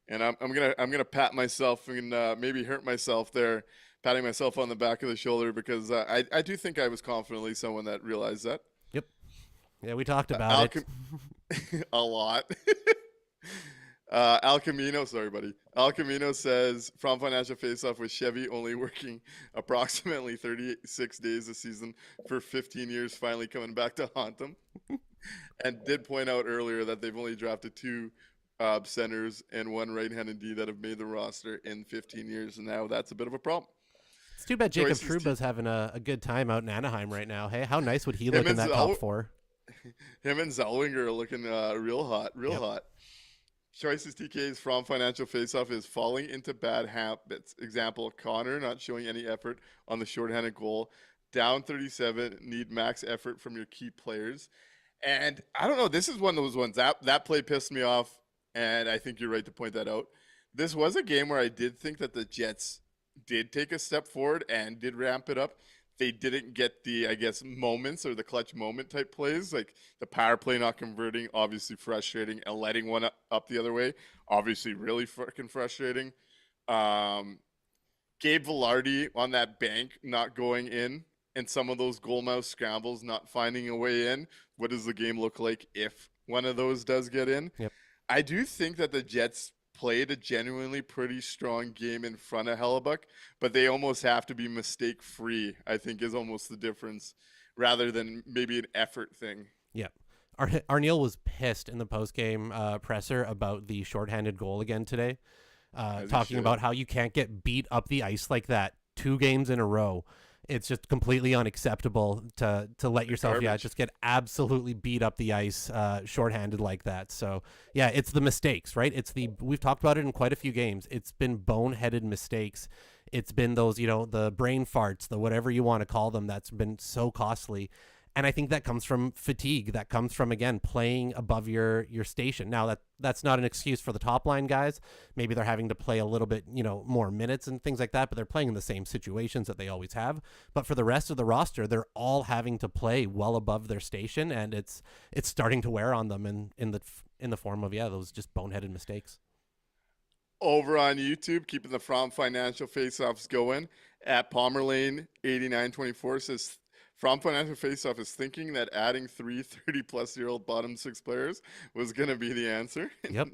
and I'm gonna pat myself and maybe hurt myself there, patting myself on the back of the shoulder because I do think I was confidently someone that realized that. Yep. Yeah, we talked about it a lot. Al Camino says From Financial Faceoff with Chevy only working approximately 36 days a season for 15 years, finally coming back to haunt them. And did point out earlier that they've only drafted 2 centers and 1 right-handed D that have made the roster in 15 years, and now that's a bit of a problem. It's too bad Jacob Trouba's having a good time out in Anaheim right now. Hey, how nice would he look in that top 4? Him and Zellweger are looking real hot, hot. Choices TK's From Financial Faceoff is falling into bad habits. Example, Connor not showing any effort on the shorthanded goal. Down 37, need max effort from your key players. And I don't know, this is one of those ones. That play pissed me off, and I think you're right to point that out. This was a game where I did think that the Jets did take a step forward and did ramp it up. They didn't get the, moments or the clutch moment type plays, like the power play not converting, obviously frustrating, and letting one up the other way, obviously really freaking frustrating. Gabe Velarde on that bank not going in, and some of those goal mouth scrambles not finding a way in. What does the game look like if one of those does get in? Yep. I do think that the Jets played a genuinely pretty strong game in front of Hellebuck, but they almost have to be mistake-free, I think, is almost the difference, rather than maybe an effort thing. Yeah. Arneal was pissed in the post-game presser about the shorthanded goal again today, talking about how you can't get beat up the ice like that 2 games in a row. It's just completely unacceptable to let yourself, just get absolutely beat up the ice shorthanded like that. So, yeah, it's the mistakes, right? We've talked about it in quite a few games. It's been boneheaded mistakes. It's been those, the brain farts, the whatever you want to call them, that's been so costly. And I think that comes from fatigue. That comes from, again, playing above your station. Now, that's not an excuse for the top line guys. Maybe they're having to play a little bit, more minutes and things like that, but they're playing in the same situations that they always have. But for the rest of the roster, they're all having to play well above their station, and it's starting to wear on them in the form of, those just boneheaded mistakes. Over on YouTube, keeping the From Financial Faceoffs going, at Palmerlane 8924 says From Financial Faceoff is thinking that adding 3 30-plus-year-old bottom 6 players was going to be the answer. Yep.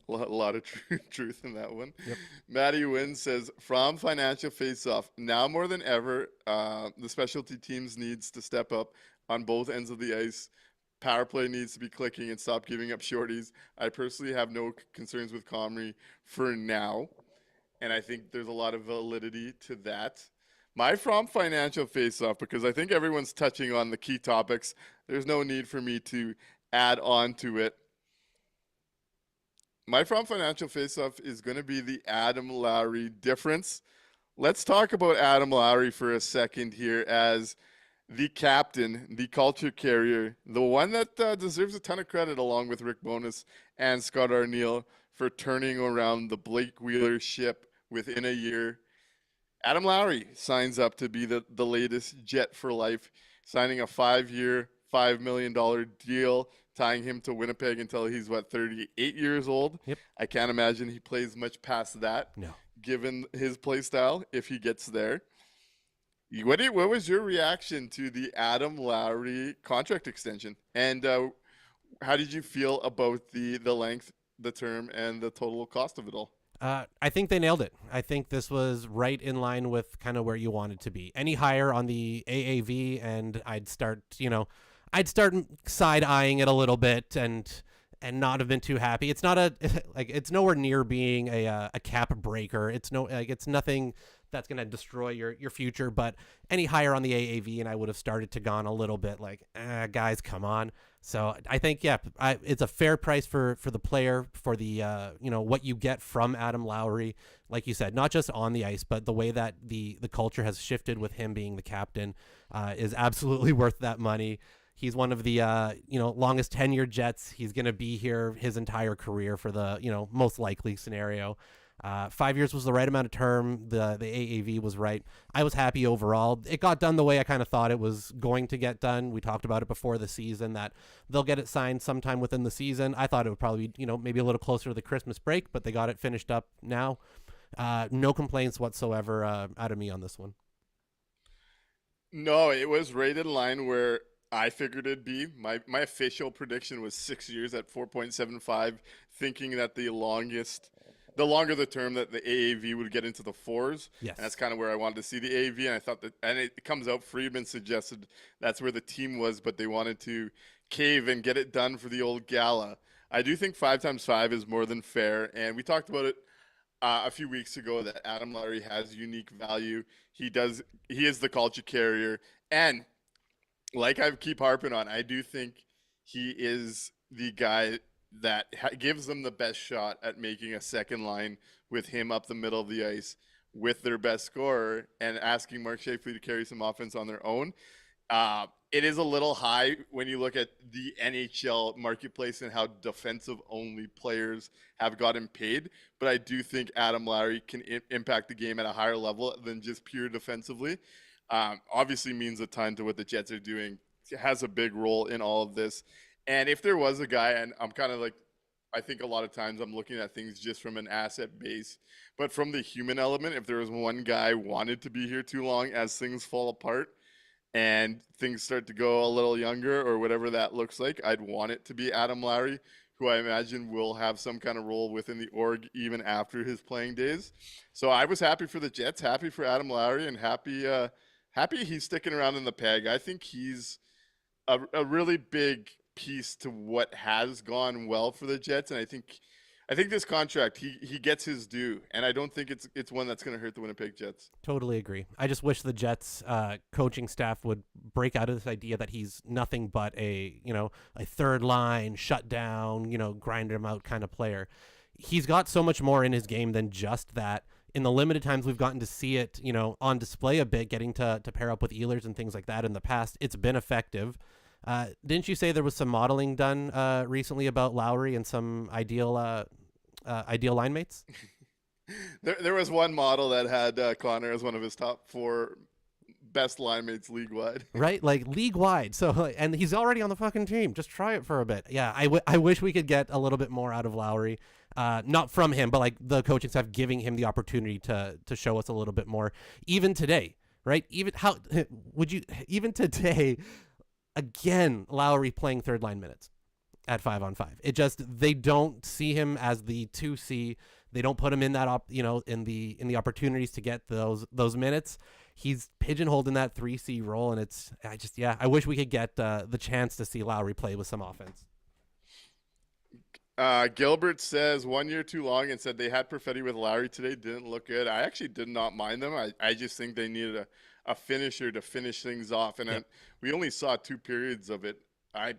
a lot of truth in that one. Yep. Matty Wynn says, From Financial Faceoff, now more than ever, the specialty teams needs to step up on both ends of the ice. Power play needs to be clicking and stop giving up shorties. I personally have no concerns with Comrie for now, and I think there's a lot of validity to that. My From Financial face-off, because I think everyone's touching on the key topics. There's no need for me to add on to it. My From Financial face-off is going to be the Adam Lowry difference. Let's talk about Adam Lowry for a second here as the captain, the culture carrier, the one that deserves a ton of credit along with Rick Bowness and Scott Arniel for turning around the Blake Wheeler ship within a year. Adam Lowry signs up to be the latest Jet for life, signing a 5-year, $5 million deal, tying him to Winnipeg until he's, 38 years old? Yep. I can't imagine he plays much past that, No. given his play style, if he gets there. What was your reaction to the Adam Lowry contract extension? And how did you feel about the length, the term, and the total cost of it all? I think they nailed it. I think this was right in line with kind of where you wanted to be. Any higher on the AAV, and I'd start side eyeing it a little bit and not have been too happy. It's not it's nowhere near being a cap breaker. It's nothing that's going to destroy your future, but any higher on the AAV and I would have started to gone a little bit like, guys, come on. So I think, it's a fair price for the player, for the, what you get from Adam Lowry. Like you said, not just on the ice, but the way that the culture has shifted with him being the captain is absolutely worth that money. He's one of the, longest tenured Jets. He's going to be here his entire career for the, most likely scenario. 5 years was the right amount of term. The AAV was right. I was happy overall. It got done the way I kind of thought it was going to get done. We talked about it before the season that they'll get it signed sometime within the season. I thought it would probably be, maybe a little closer to the Christmas break, but they got it finished up now. No complaints whatsoever out of me on this one. No, it was right in line where I figured it'd be. My official prediction was 6 years at 4.75, thinking that the longer the term that the AAV would get into the fours. Yes. And that's kind of where I wanted to see the AAV. And I thought that, and it comes out, Friedman suggested that's where the team was, but they wanted to cave and get it done for the old gala. I do think 5 times 5 is more than fair. And we talked about it a few weeks ago that Adam Lowry has unique value. He is the culture carrier. And like I keep harping on, I do think he is the guy that gives them the best shot at making a second line with him up the middle of the ice with their best scorer and asking Mark Scheifele to carry some offense on their own. It is a little high when you look at the NHL marketplace and how defensive-only players have gotten paid, but I do think Adam Lowry can impact the game at a higher level than just pure defensively. Obviously means a ton to what the Jets are doing. It has a big role in all of this. And if there was a guy, and I'm kind of like, I think a lot of times I'm looking at things just from an asset base, but from the human element, if there was one guy wanted to be here too long as things fall apart and things start to go a little younger or whatever that looks like, I'd want it to be Adam Lowry, who I imagine will have some kind of role within the org even after his playing days. So I was happy for the Jets, happy for Adam Lowry, and happy he's sticking around in the peg. I think he's a really big piece to what has gone well for the Jets, and I think this contract he gets his due, and I don't think it's one that's going to hurt the Winnipeg Jets. Totally agree. I just wish the Jets coaching staff would break out of this idea that he's nothing but a third line shut down, grind him out kind of player. He's got so much more in his game than just that. In the limited times we've gotten to see it, on display a bit, getting to pair up with Ehlers and things like that in the past, it's been effective. Didn't you say there was some modeling done recently about Lowry and some ideal line mates? There was one model that had Connor as one of his top 4 best line mates league wide. Right, like league wide. So, and he's already on the fucking team. Just try it for a bit. Yeah, I wish we could get a little bit more out of Lowry. Not from him, but like the coaching staff giving him the opportunity to show us a little bit more. Even today, right? Even today. Again, Lowry playing third line minutes at 5-on-5. They don't see him as the 2C. They don't put him in that in the opportunities to get those minutes. He's pigeonholed in that 3C role, and I wish we could get the chance to see Lowry play with some offense. Gilbert says 1 year too long and said they had Perfetti with Lowry today. Didn't look good. I actually did not mind them. I just think they needed a finisher to finish things off. And we only saw 2 periods of it. I'm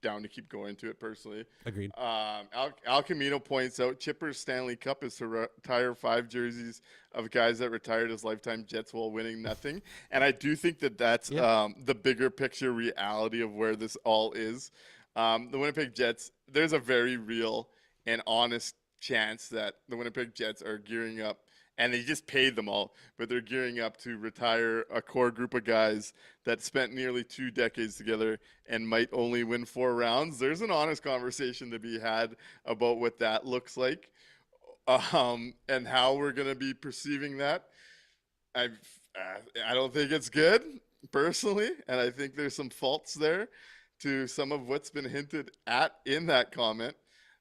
down to keep going to it personally. Agreed. Al Camino points out Chipper's Stanley Cup is to retire 5 jerseys of guys that retired as lifetime Jets while winning nothing. And I do think that's the bigger picture reality of where this all is. The Winnipeg Jets, there's a very real and honest chance that the Winnipeg Jets are gearing up, and they just paid them all, but they're gearing up to retire a core group of guys that spent nearly 2 decades together and might only win 4 rounds. There's an honest conversation to be had about what that looks like, and how we're going to be perceiving that. I don't think it's good, personally, and I think there's some faults there to some of what's been hinted at in that comment.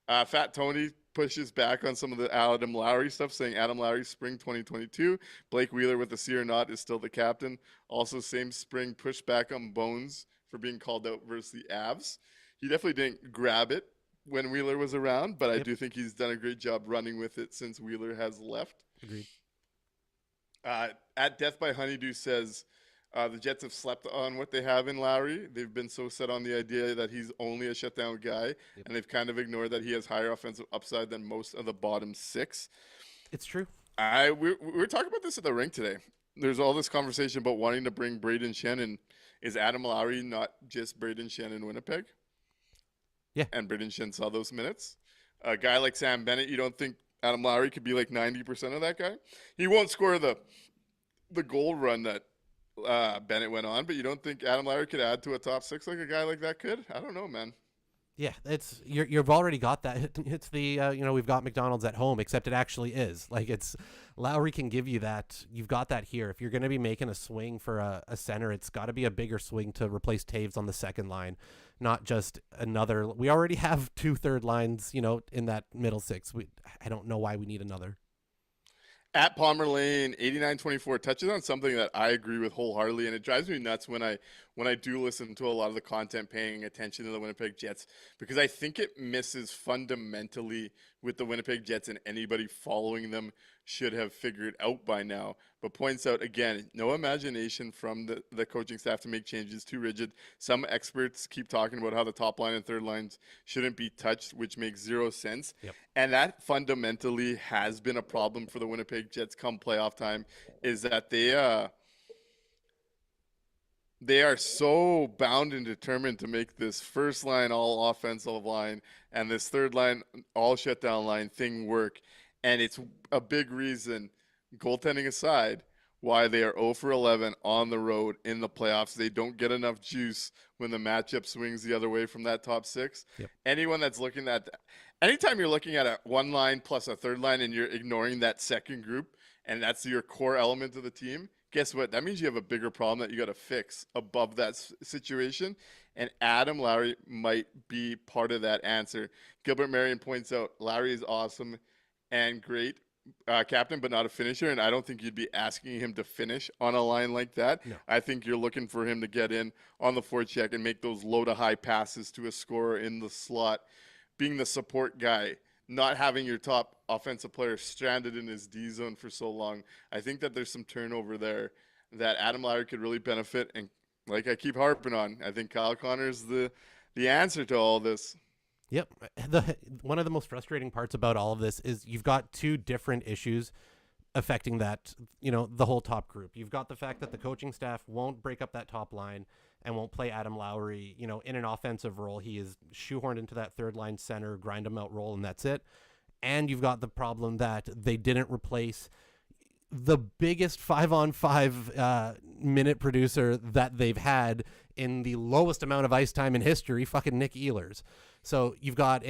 Fat Tony pushes back on some of the Adam Lowry stuff, saying Adam Lowry spring 2022. Blake Wheeler with the C or not is still the captain. Also, same spring push back on Bones for being called out versus the Avs. He definitely didn't grab it when Wheeler was around, but I do think he's done a great job running with it since Wheeler has left. Agreed. At Death by Honeydew says, the Jets have slept on what they have in Lowry. They've been so set on the idea that he's only a shutdown guy, and they've kind of ignored that he has higher offensive upside than most of the bottom 6. It's true. We were talking about this at the rink today. There's all this conversation about wanting to bring Braden Shannon. Is Adam Lowry not just Braden Shannon in Winnipeg? Yeah. And Braden Shannon saw those minutes. A guy like Sam Bennett, you don't think Adam Lowry could be like 90% of that guy? He won't score the goal run that Bennett went on, but you don't think Adam Lowry could add to a top 6 like a guy like that could? I don't know, man. Yeah, it's you've already got that. It's the we've got McDonald's at home, except it actually is. Like, it's Lowry can give you that. You've got that here. If you're going to be making a swing for a center, it's got to be a bigger swing to replace Taves on the second line, not just another. We already have 2 third lines, in that middle 6. I don't know why we need another. At Palmer Lane, 8924 touches on something that I agree with wholeheartedly, and it drives me nuts when I do listen to a lot of the content paying attention to the Winnipeg Jets, because I think it misses fundamentally with the Winnipeg Jets, and anybody following them should have figured out by now. But points out, again, no imagination from the coaching staff to make changes, too rigid. Some experts keep talking about how the top line and third lines shouldn't be touched, which makes 0 sense. Yep. And that fundamentally has been a problem for the Winnipeg Jets come playoff time, is that they are so bound and determined to make this first line all offensive line and this third line all shutdown line thing work. And it's a big reason, goaltending aside, why they are 0 for 11 on the road in the playoffs. They don't get enough juice when the matchup swings the other way from that top 6. Yep. Anyone that's looking at that, anytime you're looking at a one line plus a third line and you're ignoring that second group, and that's your core element of the team, guess what? That means you have a bigger problem that you got to fix above that situation. And Adam Lowry might be part of that answer. Gilbert Marion points out Lowry is awesome and great captain, but not a finisher. And I don't think you'd be asking him to finish on a line like that. No. I think you're looking for him to get in on the forecheck and make those low to high passes to a scorer in the slot, being the support guy, not having your top offensive player stranded in his D zone for so long. I think that there's some turnover there that Adam Lowry could really benefit. And like I keep harping on, I think Kyle Connor's the answer to all this. Yep. One of the most frustrating parts about all of this is you've got 2 different issues affecting that, the whole top group. You've got the fact that the coaching staff won't break up that top line and won't play Adam Lowry, in an offensive role. He is shoehorned into that third line center, grind him out role, and that's it. And you've got the problem that they didn't replace the biggest 5-on-5 minute producer that they've had in the lowest amount of ice time in history, fucking Nick Ehlers. So you've got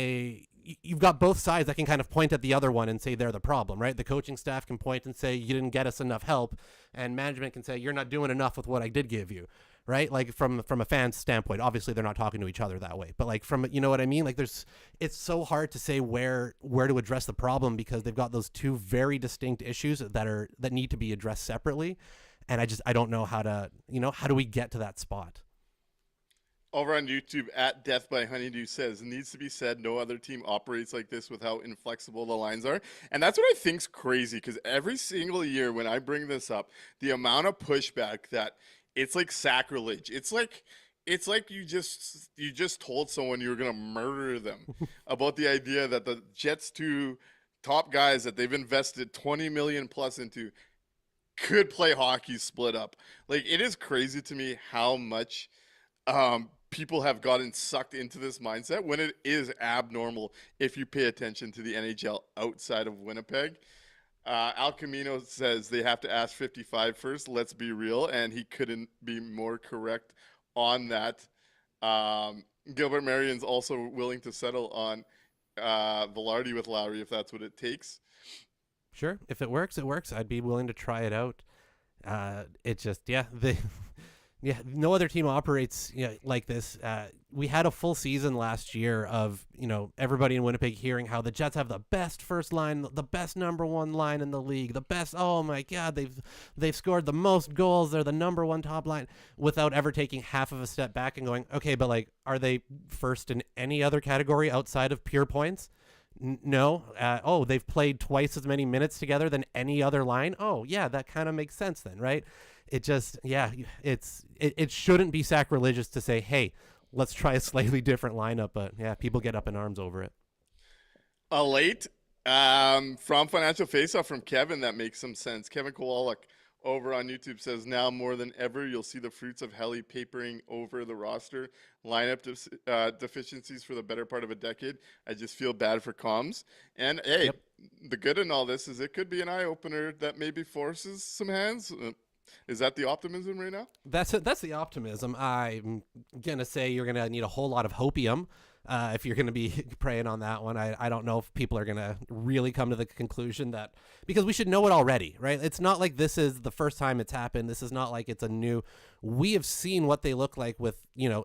both sides that can kind of point at the other one and say they're the problem, right? The coaching staff can point and say you didn't get us enough help, and management can say you're not doing enough with what I did give you, right? Like from a fan's standpoint, obviously they're not talking to each other that way, but like from, you know what I mean? Like it's so hard to say where to address the problem because they've got those two very distinct issues that need to be addressed separately. And I don't know how to, how do we get to that spot? Over on YouTube, at Death by Honeydew says, needs to be said, no other team operates like this with how inflexible the lines are. And that's what I think's crazy, because every single year when I bring this up, the amount of pushback that it's like sacrilege. It's like you just told someone you were gonna murder them about the idea that the Jets' two top guys that they've invested 20 million plus into could play hockey split up. Like, it is crazy to me how much people have gotten sucked into this mindset when it is abnormal if you pay attention to the NHL outside of Winnipeg. Al Camino says they have to ask 55 first. Let's be real. And he couldn't be more correct on that. Gilbert Marion's also willing to settle on Velarde with Lowry if that's what it takes. Sure. If it works, it works. I'd be willing to try it out. It just, no other team operates like this. We had a full season last year of, everybody in Winnipeg hearing how the Jets have the best first line, the best number one line in the league, the best, oh my God, they've scored the most goals. They're the number one top line, without ever taking half of a step back and going, okay, but like, are they first in any other category outside of pure points? No. They've played twice as many minutes together than any other line. Oh yeah, that kind of makes sense then, right? It just, it shouldn't be sacrilegious to say, hey, let's try a slightly different lineup. But yeah, people get up in arms over it. A late from Financial Faceoff from Kevin that makes some sense. Kevin Kowalik over on YouTube says, now more than ever, you'll see the fruits of Helly papering over the roster. Lineup deficiencies for the better part of a decade. I just feel bad for comms. And hey, The good in all this is it could be an eye opener that maybe forces some hands. Is that the optimism right now? That's the optimism. I'm going to say you're going to need a whole lot of hopium if you're going to be preying on that one. I don't know if people are going to really come to the conclusion that, because we should know it already, right? It's not like this is the first time it's happened. This is not like it's a new. We have seen what they look like with,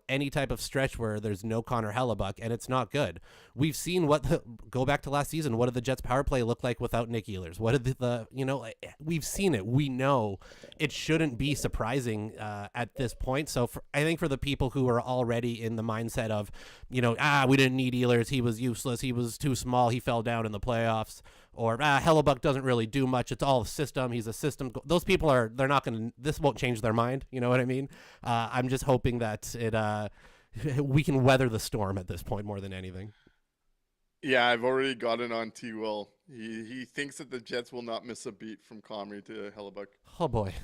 any type of stretch where there's no Connor Hellebuck, and it's not good. We've seen go back to last season. What did the Jets power play look like without Nick Ehlers? What did we've seen it. We know it shouldn't be surprising at this point. So I think for the people who are already in the mindset of, we didn't need Ehlers. He was useless. He was too small. He fell down in the playoffs. Or Hellebuck doesn't really do much. It's all a system. He's a system. Those people they're not going to, this won't change their mind. You know what I mean? I'm just hoping that we can weather the storm at this point more than anything. Yeah, I've already gotten on T-Will. He thinks that the Jets will not miss a beat from Comrie to Hellebuck. Oh boy.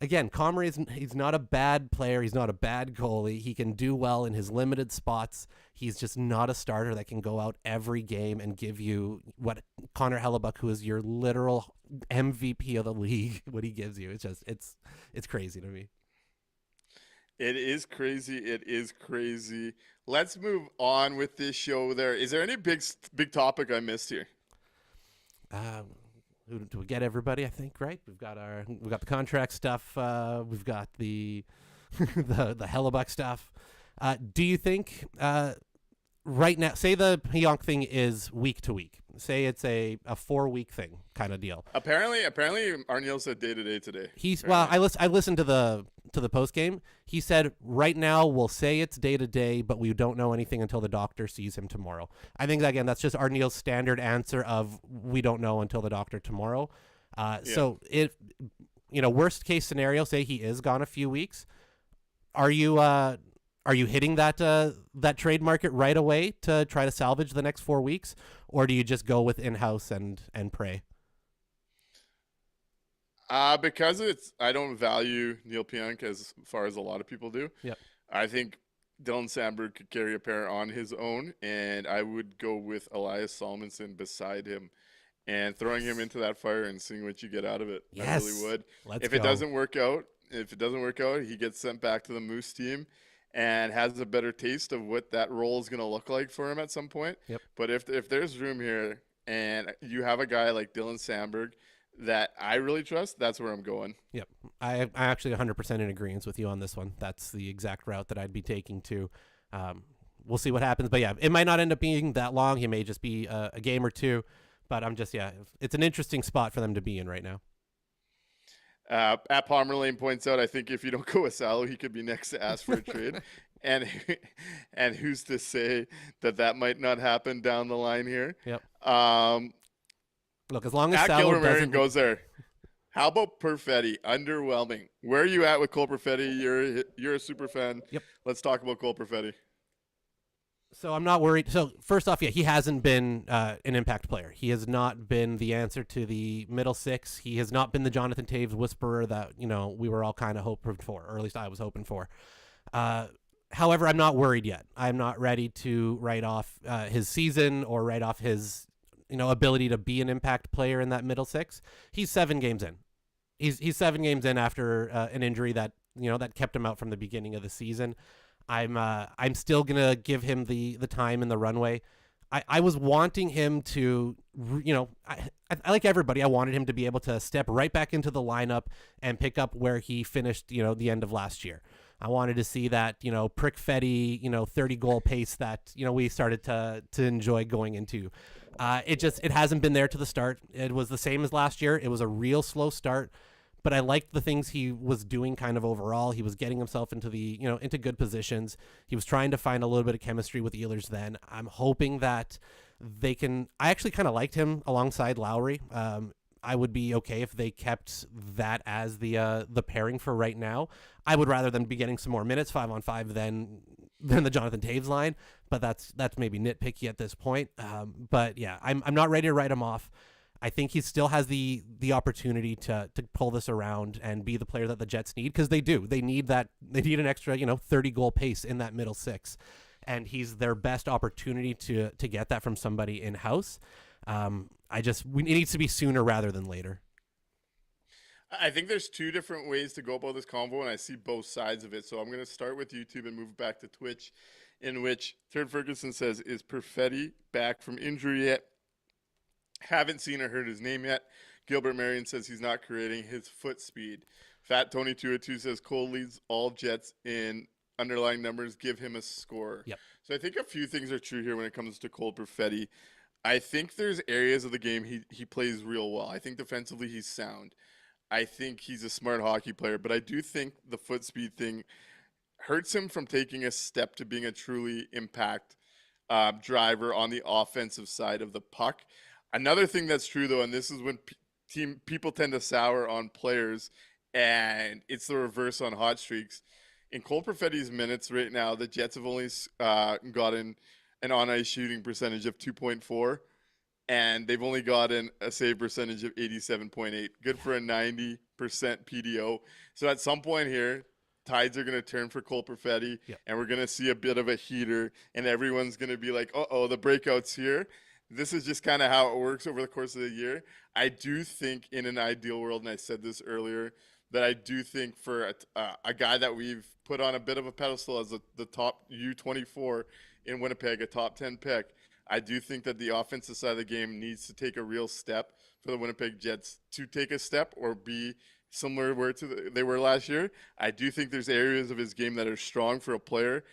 Again, Comrie he's not a bad player. He's not a bad goalie. He can do well in his limited spots. He's just not a starter that can go out every game and give you what Connor Hellebuck, who is your literal MVP of the league, what he gives you. It's just it's crazy to me. It is crazy. It is crazy. Let's move on with this show. Is there any big topic I missed here? Do we get everybody? I think, right? We've got the contract stuff. We've got the the Hellebuck stuff. Do you think right now, say the Pionk thing is week to week, say it's a 4-week thing kind of deal? Apparently Arniel said day to day today. I listened to the post game. He said right now we'll say it's day to day, but we don't know anything until the doctor sees him tomorrow. I think again that's just Arniel's standard answer of we don't know until the doctor tomorrow. So if worst case scenario, say he is gone a few weeks, are you hitting that trade market right away to try to salvage the next 4 weeks, or do you just go with in-house and pray? Because I don't value Neil Pionk as far as a lot of people do. Yep. I think Dylan Sandberg could carry a pair on his own, and I would go with Elias Salmonson beside him and throwing him into that fire and seeing what you get out of it. Yes. I really would. Let's If go. it doesn't work out, he gets sent back to the Moose team and has a better taste of what that role is going to look like for him at some point. Yep. But if there's room here and you have a guy like Dylan Sandberg that I really trust, that's where I'm going. Yep. I actually 100% in agreement with you on this one. That's the exact route that I'd be taking too. We'll see what happens. But yeah, it might not end up being that long. He may just be a game or two. But it's an interesting spot for them to be in right now. At Palmer Lane points out, I think if you don't go with Salo, he could be next to ask for a trade. And who's to say that might not happen down the line here? Yep. Look, as long as Salo doesn't goes there. How about Perfetti? Underwhelming. Where are you at with Cole Perfetti? You're a super fan. Yep. Let's talk about Cole Perfetti. So I'm not worried. So first off, he hasn't been an impact player. He has not been the answer to the middle six. He has not been the Jonathan Taves whisperer that we were all kind of hoping for, or at least I was hoping for. However, I'm not worried yet. I'm not ready to write off his season or write off his ability to be an impact player in that middle six. He's 7 games in. He's 7 games in after an injury that that kept him out from the beginning of the season. I'm still gonna give him the time and the runway. I was wanting him to, I like everybody. I wanted him to be able to step right back into the lineup and pick up where he finished, the end of last year. I wanted to see that, Prickfetti, 30-goal pace that, we started to enjoy going into. It hasn't been there to the start. It was the same as last year. It was a real slow start, but I liked the things he was doing kind of overall. He was getting himself into into good positions. He was trying to find a little bit of chemistry with the Oilers then. I'm hoping that they can. I actually kind of liked him alongside Lowry. I would be okay if they kept that as the pairing for right now. I would rather them be getting some more minutes 5-on-5 than the Jonathan Taves line, but that's maybe nitpicky at this point. But yeah, I'm not ready to write him off. I think he still has the opportunity to pull this around and be the player that the Jets need, because they do. They need that. They need an extra 30-goal pace in that middle six, and he's their best opportunity to get that from somebody in house. It needs to be sooner rather than later. I think there's 2 different ways to go about this convo, and I see both sides of it. So I'm going to start with YouTube and move back to Twitch, in which Turd Ferguson says, "Is Perfetti back from injury yet? Haven't seen or heard his name yet." Gilbert Marion says he's not creating his foot speed. Fat Tony 202 says Cole leads all Jets in underlying numbers. Give him a score. Yep. So I think a few things are true here when it comes to Cole Perfetti. I think there's areas of the game he plays real well. I think defensively he's sound. I think he's a smart hockey player, but I do think the foot speed thing hurts him from taking a step to being a truly impact driver on the offensive side of the puck. Another thing that's true, though, and this is when people tend to sour on players, and it's the reverse on hot streaks. In Cole Perfetti's minutes right now, the Jets have only gotten an on-ice shooting percentage of 2.4, and they've only gotten a save percentage of 87.8. Good for a 90% PDO. So at some point here, tides are going to turn for Cole Perfetti, and we're going to see a bit of a heater, and everyone's going to be like, uh-oh, the breakout's here. This is just kind of how it works over the course of the year. I do think in an ideal world, and I said this earlier, that I do think for a guy that we've put on a bit of a pedestal as the top U24 in Winnipeg, a top 10 pick, I do think that the offensive side of the game needs to take a real step for the Winnipeg Jets to take a step or be similar where they were last year. I do think there's areas of his game that are strong for a player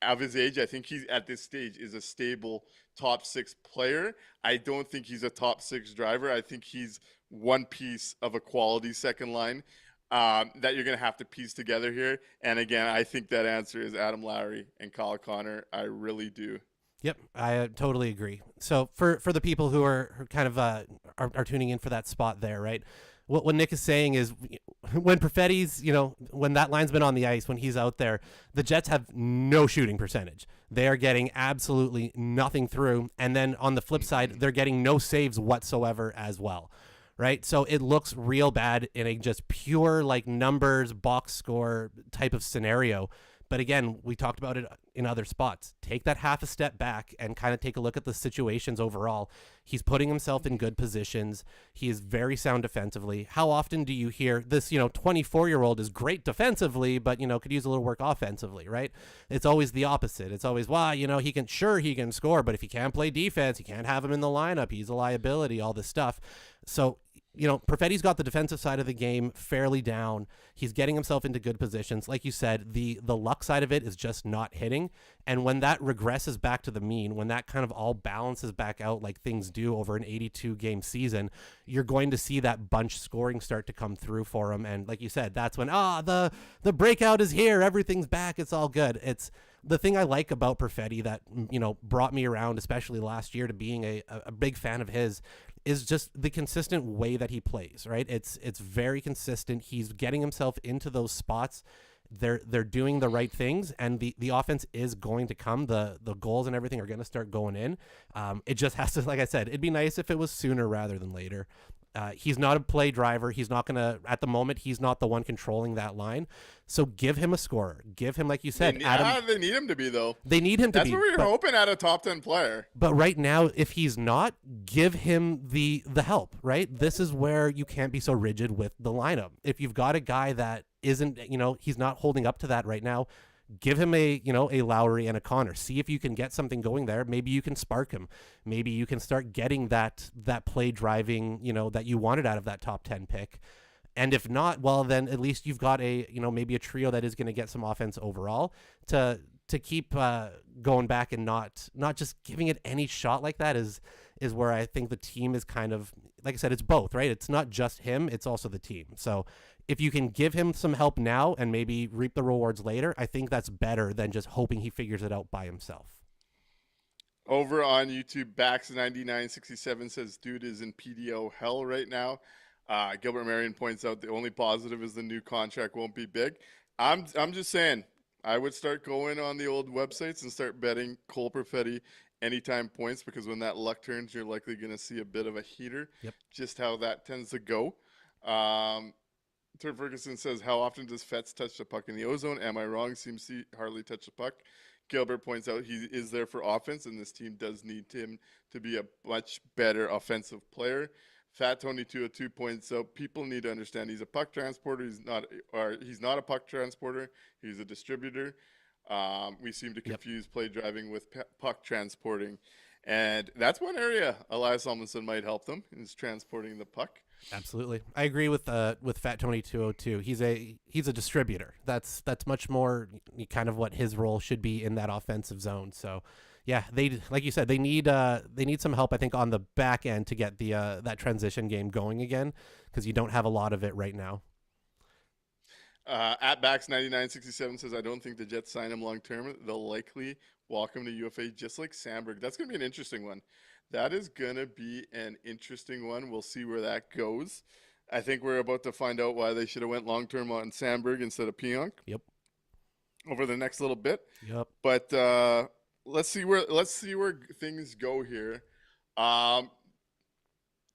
of his age. I think he's at this stage is a stable top 6 player. I don't think he's a top 6 driver. I think he's one piece of a quality second line that you're going to have to piece together here. And again, I think that answer is Adam Lowry and Kyle Connor. I really do. Yep, I totally agree. So for the people who are kind of are tuning in for that spot there, right? What Nick is saying is when Perfetti's, when that line's been on the ice, when he's out there, the Jets have no shooting percentage. They are getting absolutely nothing through. And then on the flip side, they're getting no saves whatsoever as well, right? So it looks real bad in a just pure numbers, box score type of scenario. But again, we talked about it in other spots. Take that half a step back and kind of take a look at the situations overall. He's putting himself in good positions. He is very sound defensively. How often do you hear this, 24-year-old is great defensively, but, could use a little work offensively, right? It's always the opposite. It's always, he can score, but if he can't play defense, you can't have him in the lineup. He's a liability, all this stuff. So Perfetti's got the defensive side of the game fairly down. He's getting himself into good positions. Like you said, the luck side of it is just not hitting. And when that regresses back to the mean, when that kind of all balances back out like things do over an 82-game season, you're going to see that bunch scoring start to come through for him. And like you said, that's when, the breakout is here. Everything's back. It's all good. It's the thing I like about Perfetti that, brought me around, especially last year, to being a big fan of his, is just the consistent way that he plays, right? It's very consistent. He's getting himself into those spots. They're doing the right things, and the offense is going to come. The goals and everything are going to start going in. It just has to, like I said, it'd be nice if it was sooner rather than later. He's not a play driver. He's not going to, at the moment, he's not the one controlling that line. So give him a scorer. Give him, like you said, they need him to be, though. They need him to be. That's what we're hoping at a top 10 player. But right now, if he's not, give him the help, right? This is where you can't be so rigid with the lineup. If you've got a guy that isn't, he's not holding up to that right now, give him a Lowry and a Connor. See if you can get something going there. Maybe you can spark him. Maybe you can start getting that play driving, that you wanted out of that top 10 pick. And if not, well, then at least you've got maybe a trio that is going to get some offense overall to keep going back and not just giving it any shot like that is where I think the team is kind of, like I said, it's both, right? It's not just him, it's also the team. So if you can give him some help now and maybe reap the rewards later, I think that's better than just hoping he figures it out by himself. Over on YouTube, Bax9967 says, dude is in PDO hell right now. Gilbert Marion points out the only positive is the new contract won't be big. I'm just saying, I would start going on the old websites and start betting Cole Perfetti anytime points, because when that luck turns, you're likely going to see a bit of a heater. Yep. Just how that tends to go. Turd Ferguson says, how often does Fetz touch the puck in the ozone? Am I wrong? Seems to hardly touch the puck. Gilbert points out he is there for offense, and this team does need him to be a much better offensive player. Fat Tony 202 points out people need to understand he's a puck transporter. He's not a puck transporter. He's a distributor. We seem to confuse play driving with puck transporting, and that's one area Elias Almonson might help them, is transporting the puck. Absolutely, I agree with Fat Tony 202. He's a distributor. That's much more kind of what his role should be in that offensive zone. So. Yeah, they, like you said, they need some help, I think, on the back end to get that transition game going again, because you don't have a lot of it right now. At Bax9967 says, I don't think the Jets sign him long term. They'll likely walk him to UFA just like Sandberg. That's going to be an interesting one. That is going to be an interesting one. We'll see where that goes. I think we're about to find out why they should have went long term on Sandberg instead of Pionk. Yep. Over the next little bit. Yep. But let's see where things go here.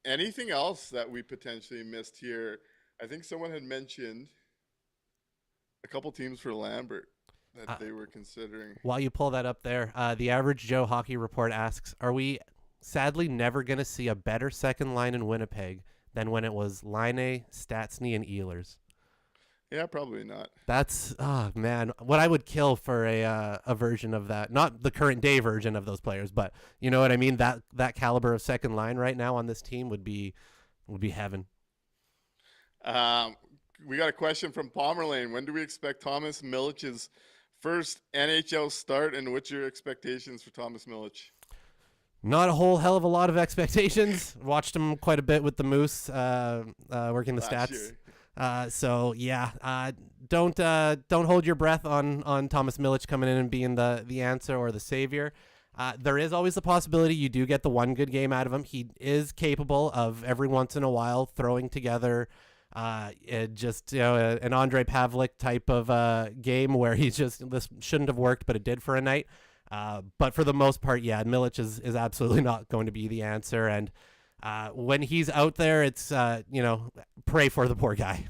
Anything else that we potentially missed here? I think someone had mentioned a couple teams for Lambert that they were considering. While you pull that up there, the Average Joe Hockey Report asks, are we sadly never going to see a better second line in Winnipeg than when it was Laine, Stastny, and Ehlers? Yeah, probably not. That's, oh man, what I would kill for a version of that. Not the current day version of those players, but you know what I mean? That caliber of second line right now on this team would be heaven. We got a question from Palmerlane. When do we expect Thomas Milich's first NHL start, and what's your expectations for Thomas Milich? Not a whole hell of a lot of expectations. Watched him quite a bit with the Moose, working the stats. Year. So yeah, don't hold your breath on Thomas Milich coming in and being the answer or the savior. There is always the possibility you do get the one good game out of him. He is capable of every once in a while throwing together just an Andrei Pavlik type of game where he's just, this shouldn't have worked, but it did for a night. But for the most part, yeah, Milich is absolutely not going to be the answer. And when he's out there, it's, pray for the poor guy.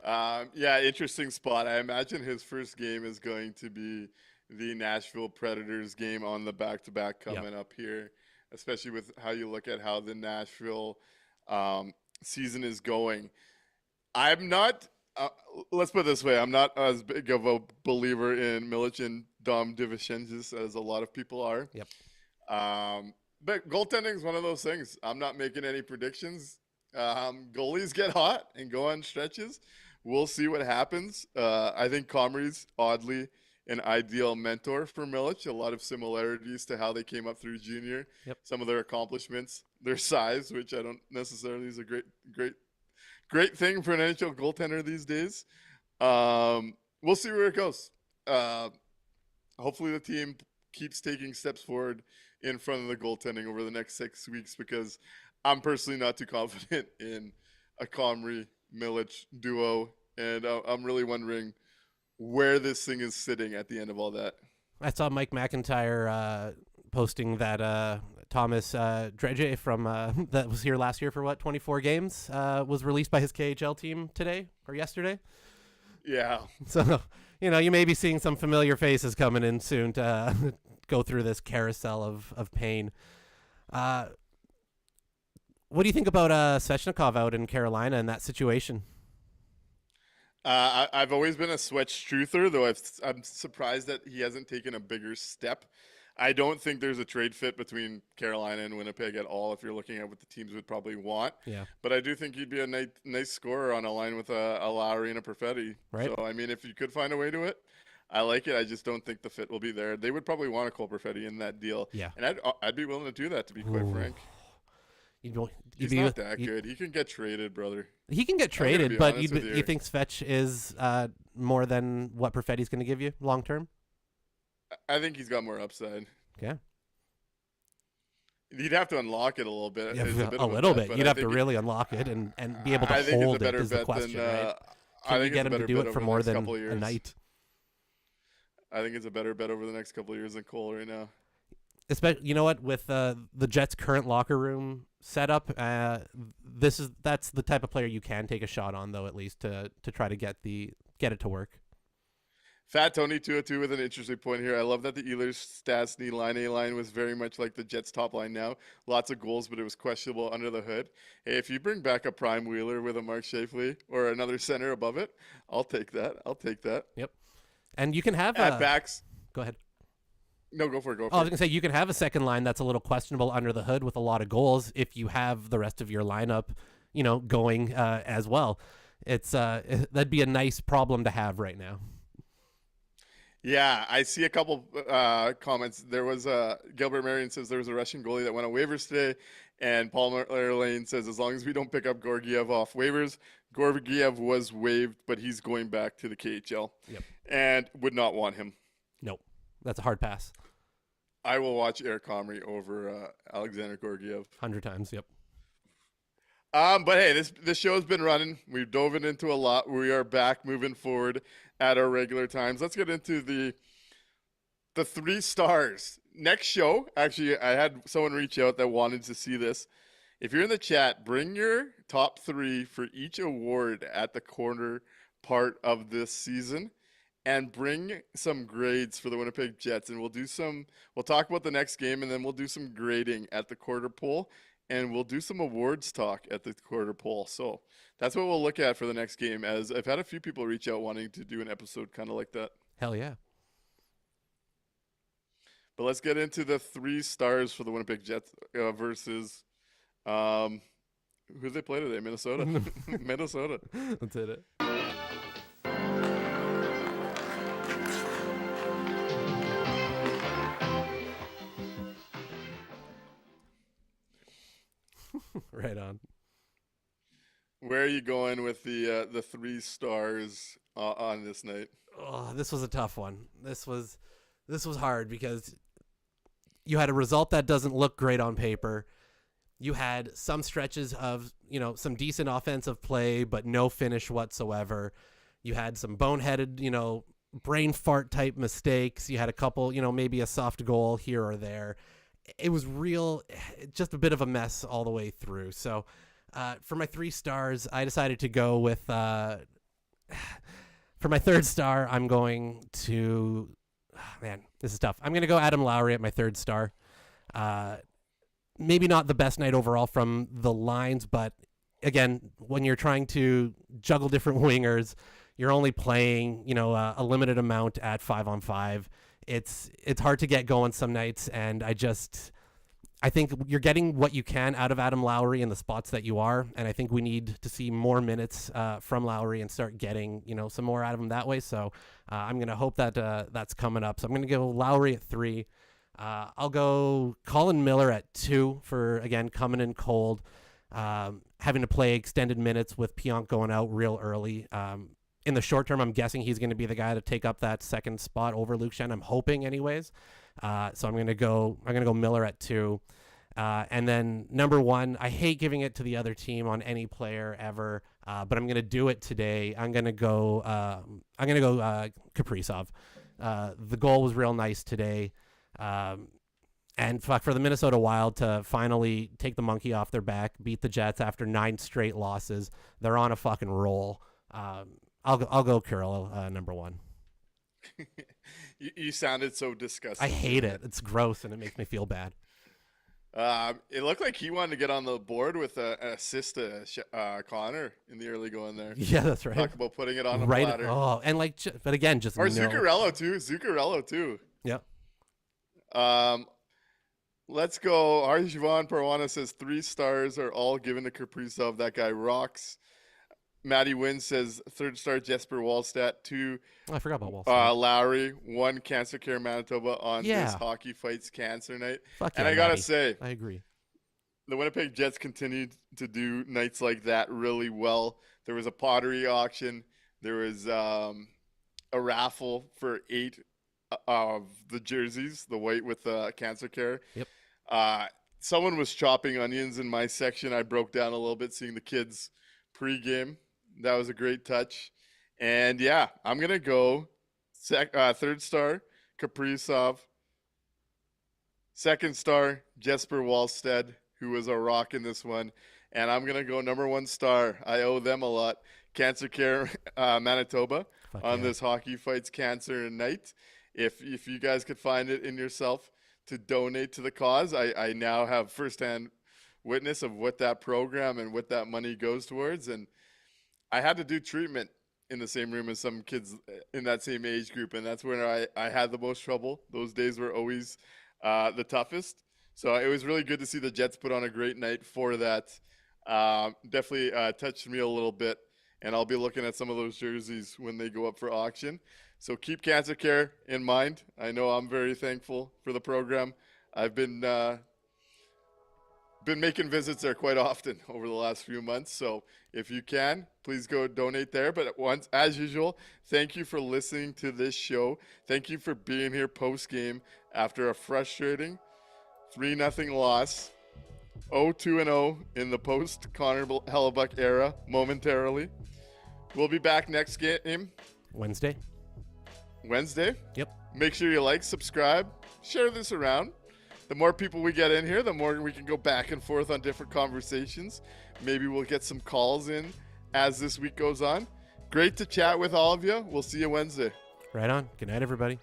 Yeah, interesting spot. I imagine his first game is going to be the Nashville Predators game on the back-to-back coming up here, especially with how you look at how the Nashville season is going. I'm not, let's put it this way, I'm not as big of a believer in Milich and Dom Divicentis as a lot of people are. Yep. But goaltending is one of those things. I'm not making any predictions. Goalies get hot and go on stretches. We'll see what happens. I think Comrie's oddly an ideal mentor for Milic. A lot of similarities to how they came up through junior. Yep. Some of their accomplishments, their size, which I don't necessarily is a great thing for an NHL goaltender these days. We'll see where it goes. Hopefully the team keeps taking steps forward in front of the goaltending over the next 6 weeks, because I'm personally not too confident in a Comrie Milic duo, and I'm really wondering where this thing is sitting at the end of all that. I saw Mike McIntyre posting that Thomas Dredge from that was here last year for 24 games was released by his KHL team today or yesterday. Yeah. So, you may be seeing some familiar faces coming in soon to go through this carousel of pain. What do you think about Svechnikov out in Carolina in that situation? I've always been a Switch truther, though I'm surprised that he hasn't taken a bigger step. I don't think there's a trade fit between Carolina and Winnipeg at all if you're looking at what the teams would probably want. Yeah. But I do think he'd be a nice scorer on a line with a Lowry and a Perfetti. Right. So, I mean, if you could find a way to it, I like it. I just don't think the fit will be there. They would probably want a Cole Perfetti in that deal. Yeah. And I'd be willing to do that, to be quite frank. He's not that good. He can get traded, brother. He can get traded, but you you. think Svech is more than what Perfetti's going to give you long term? I think he's got more upside. Yeah. You'd have to unlock it a little bit. Yeah, a little bit. but You'd I have to think really unlock it and be able to I think hold it's a it better is the bet question, than, right? I Can you think get it's a him to better do bet it for over the more next than couple of a years. night? I think it's a better bet over the next couple of years than Cole right now. Especially, you know what? With the Jets' current locker room setup, that's the type of player you can take a shot on, though, at least to try to get it to work. Fat Tony 202 with an interesting point here. I love that the Oilers Stastny line A line was very much like the Jets top line now. Lots of goals, but it was questionable under the hood. Hey, if you bring back a prime Wheeler with a Mark Shafley or another center above it, I'll take that. Yep. And you can have at backs. Go ahead. No, go for it. I was going to say, you can have a second line that's a little questionable under the hood with a lot of goals if you have the rest of your lineup, going as well. It's that'd be a nice problem to have right now. Yeah, I see a couple comments. There was Gilbert Marion says there was a Russian goalie that went on waivers today, and Paul Lane says as long as we don't pick up Georgiev off waivers, Georgiev was waived, but he's going back to the KHL. Yep. And would not want him. Nope, that's a hard pass. I will watch Eric Comrie over Alexander Georgiev 100 times. Yep. But hey, this show's been running. We've dove into a lot. We are back moving forward at our regular times. Let's get into the 3 stars. Next show, actually, I had someone reach out that wanted to see this. If you're in the chat, bring your top 3 for each award at the corner part of this season, and bring some grades for the Winnipeg Jets. And we'll talk about the next game, and then we'll do some grading at the quarter pole. And we'll do some awards talk at the quarter pole. So that's what we'll look at for the next game, as I've had a few people reach out wanting to do an episode kind of like that. Hell yeah. But let's get into the 3 stars for the Winnipeg Jets versus who they play today? Minnesota. Minnesota. That's it. Right on. Where are you going with the 3 stars on this night? Oh, this was a tough one. This was hard because you had a result that doesn't look great on paper. You had some stretches of, some decent offensive play, but no finish whatsoever. You had some boneheaded, brain fart type mistakes. You had a couple, maybe a soft goal here or there. It was just a bit of a mess all the way through. So for my 3 stars, I decided to go with, for my 3rd star, I'm going to, man, this is tough. I'm going to go Adam Lowry at my 3rd star. Maybe not the best night overall from the lines, but again, when you're trying to juggle different wingers, you're only playing, a limited amount at 5-on-5. It's hard to get going some nights, and I think you're getting what you can out of Adam Lowry in the spots that you are, and I think we need to see more minutes from Lowry and start getting some more out of him that way. So I'm going to hope that that's coming up. So I'm going to go Lowry at 3. I'll go Colin Miller at 2 for, again, coming in cold, having to play extended minutes with Pionk going out real early. In the short term, I'm guessing he's going to be the guy to take up that second spot over Luke Shen. I'm hoping, anyways. So I'm gonna go Miller at 2, and then number 1. I hate giving it to the other team on any player ever, but I'm gonna do it today. I'm gonna go Kaprizov. The goal was real nice today, and for the Minnesota Wild to finally take the monkey off their back, beat the Jets after 9 straight losses. They're on a fucking roll. I'll go Carollo, number 1. You sounded so disgusted. I hate it. It's gross, and it makes me feel bad. It looked like he wanted to get on the board with an assist to Connor in the early going there. Yeah, that's right. Talk about putting it on a right. platter. Oh, and but again, just or Zuccarello too. Yep. Let's go. Arjvan Parwana says 3 stars are all given to Kaprizov. That guy rocks. Matty Wynn says 3rd star Jesper Wallstat, 2 I forgot about Wallstat. Lowry, 1 Cancer Care Manitoba on this Hockey Fights Cancer night. Fuck and yeah, I gotta Matty. say, I agree. The Winnipeg Jets continued to do nights like that really well. There was a pottery auction. There was a raffle for 8 of the jerseys, the white with the Cancer Care. Yep. Someone was chopping onions in my section. I broke down a little bit seeing the kids pregame. That was a great touch. And yeah, I'm going to go 3rd star, Kaprizov. 2nd star, Jesper Wallstead, who was a rock in this one. And I'm going to go number 1 star. I owe them a lot. Cancer Care Manitoba on this Hockey Fights Cancer night. If you guys could find it in yourself to donate to the cause, I now have firsthand witness of what that program and what that money goes towards. And I had to do treatment in the same room as some kids in that same age group, and that's where I had the most trouble. Those days were always the toughest. So it was really good to see the Jets put on a great night for that. Definitely touched me a little bit, and I'll be looking at some of those jerseys when they go up for auction. So keep Cancer Care in mind. I know I'm very thankful for the program. I've been making visits there quite often over the last few months. So if you can, please go donate there. But as usual, thank you for listening to this show. Thank you for being here post-game after a frustrating 3-0 loss. 0-2-0 in the post-Connor Hellebuck era momentarily. We'll be back next game. Wednesday. Yep. Make sure you like, subscribe, share this around. The more people we get in here, the more we can go back and forth on different conversations. Maybe we'll get some calls in as this week goes on. Great to chat with all of you. We'll see you Wednesday. Right on. Good night, everybody.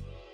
Bye.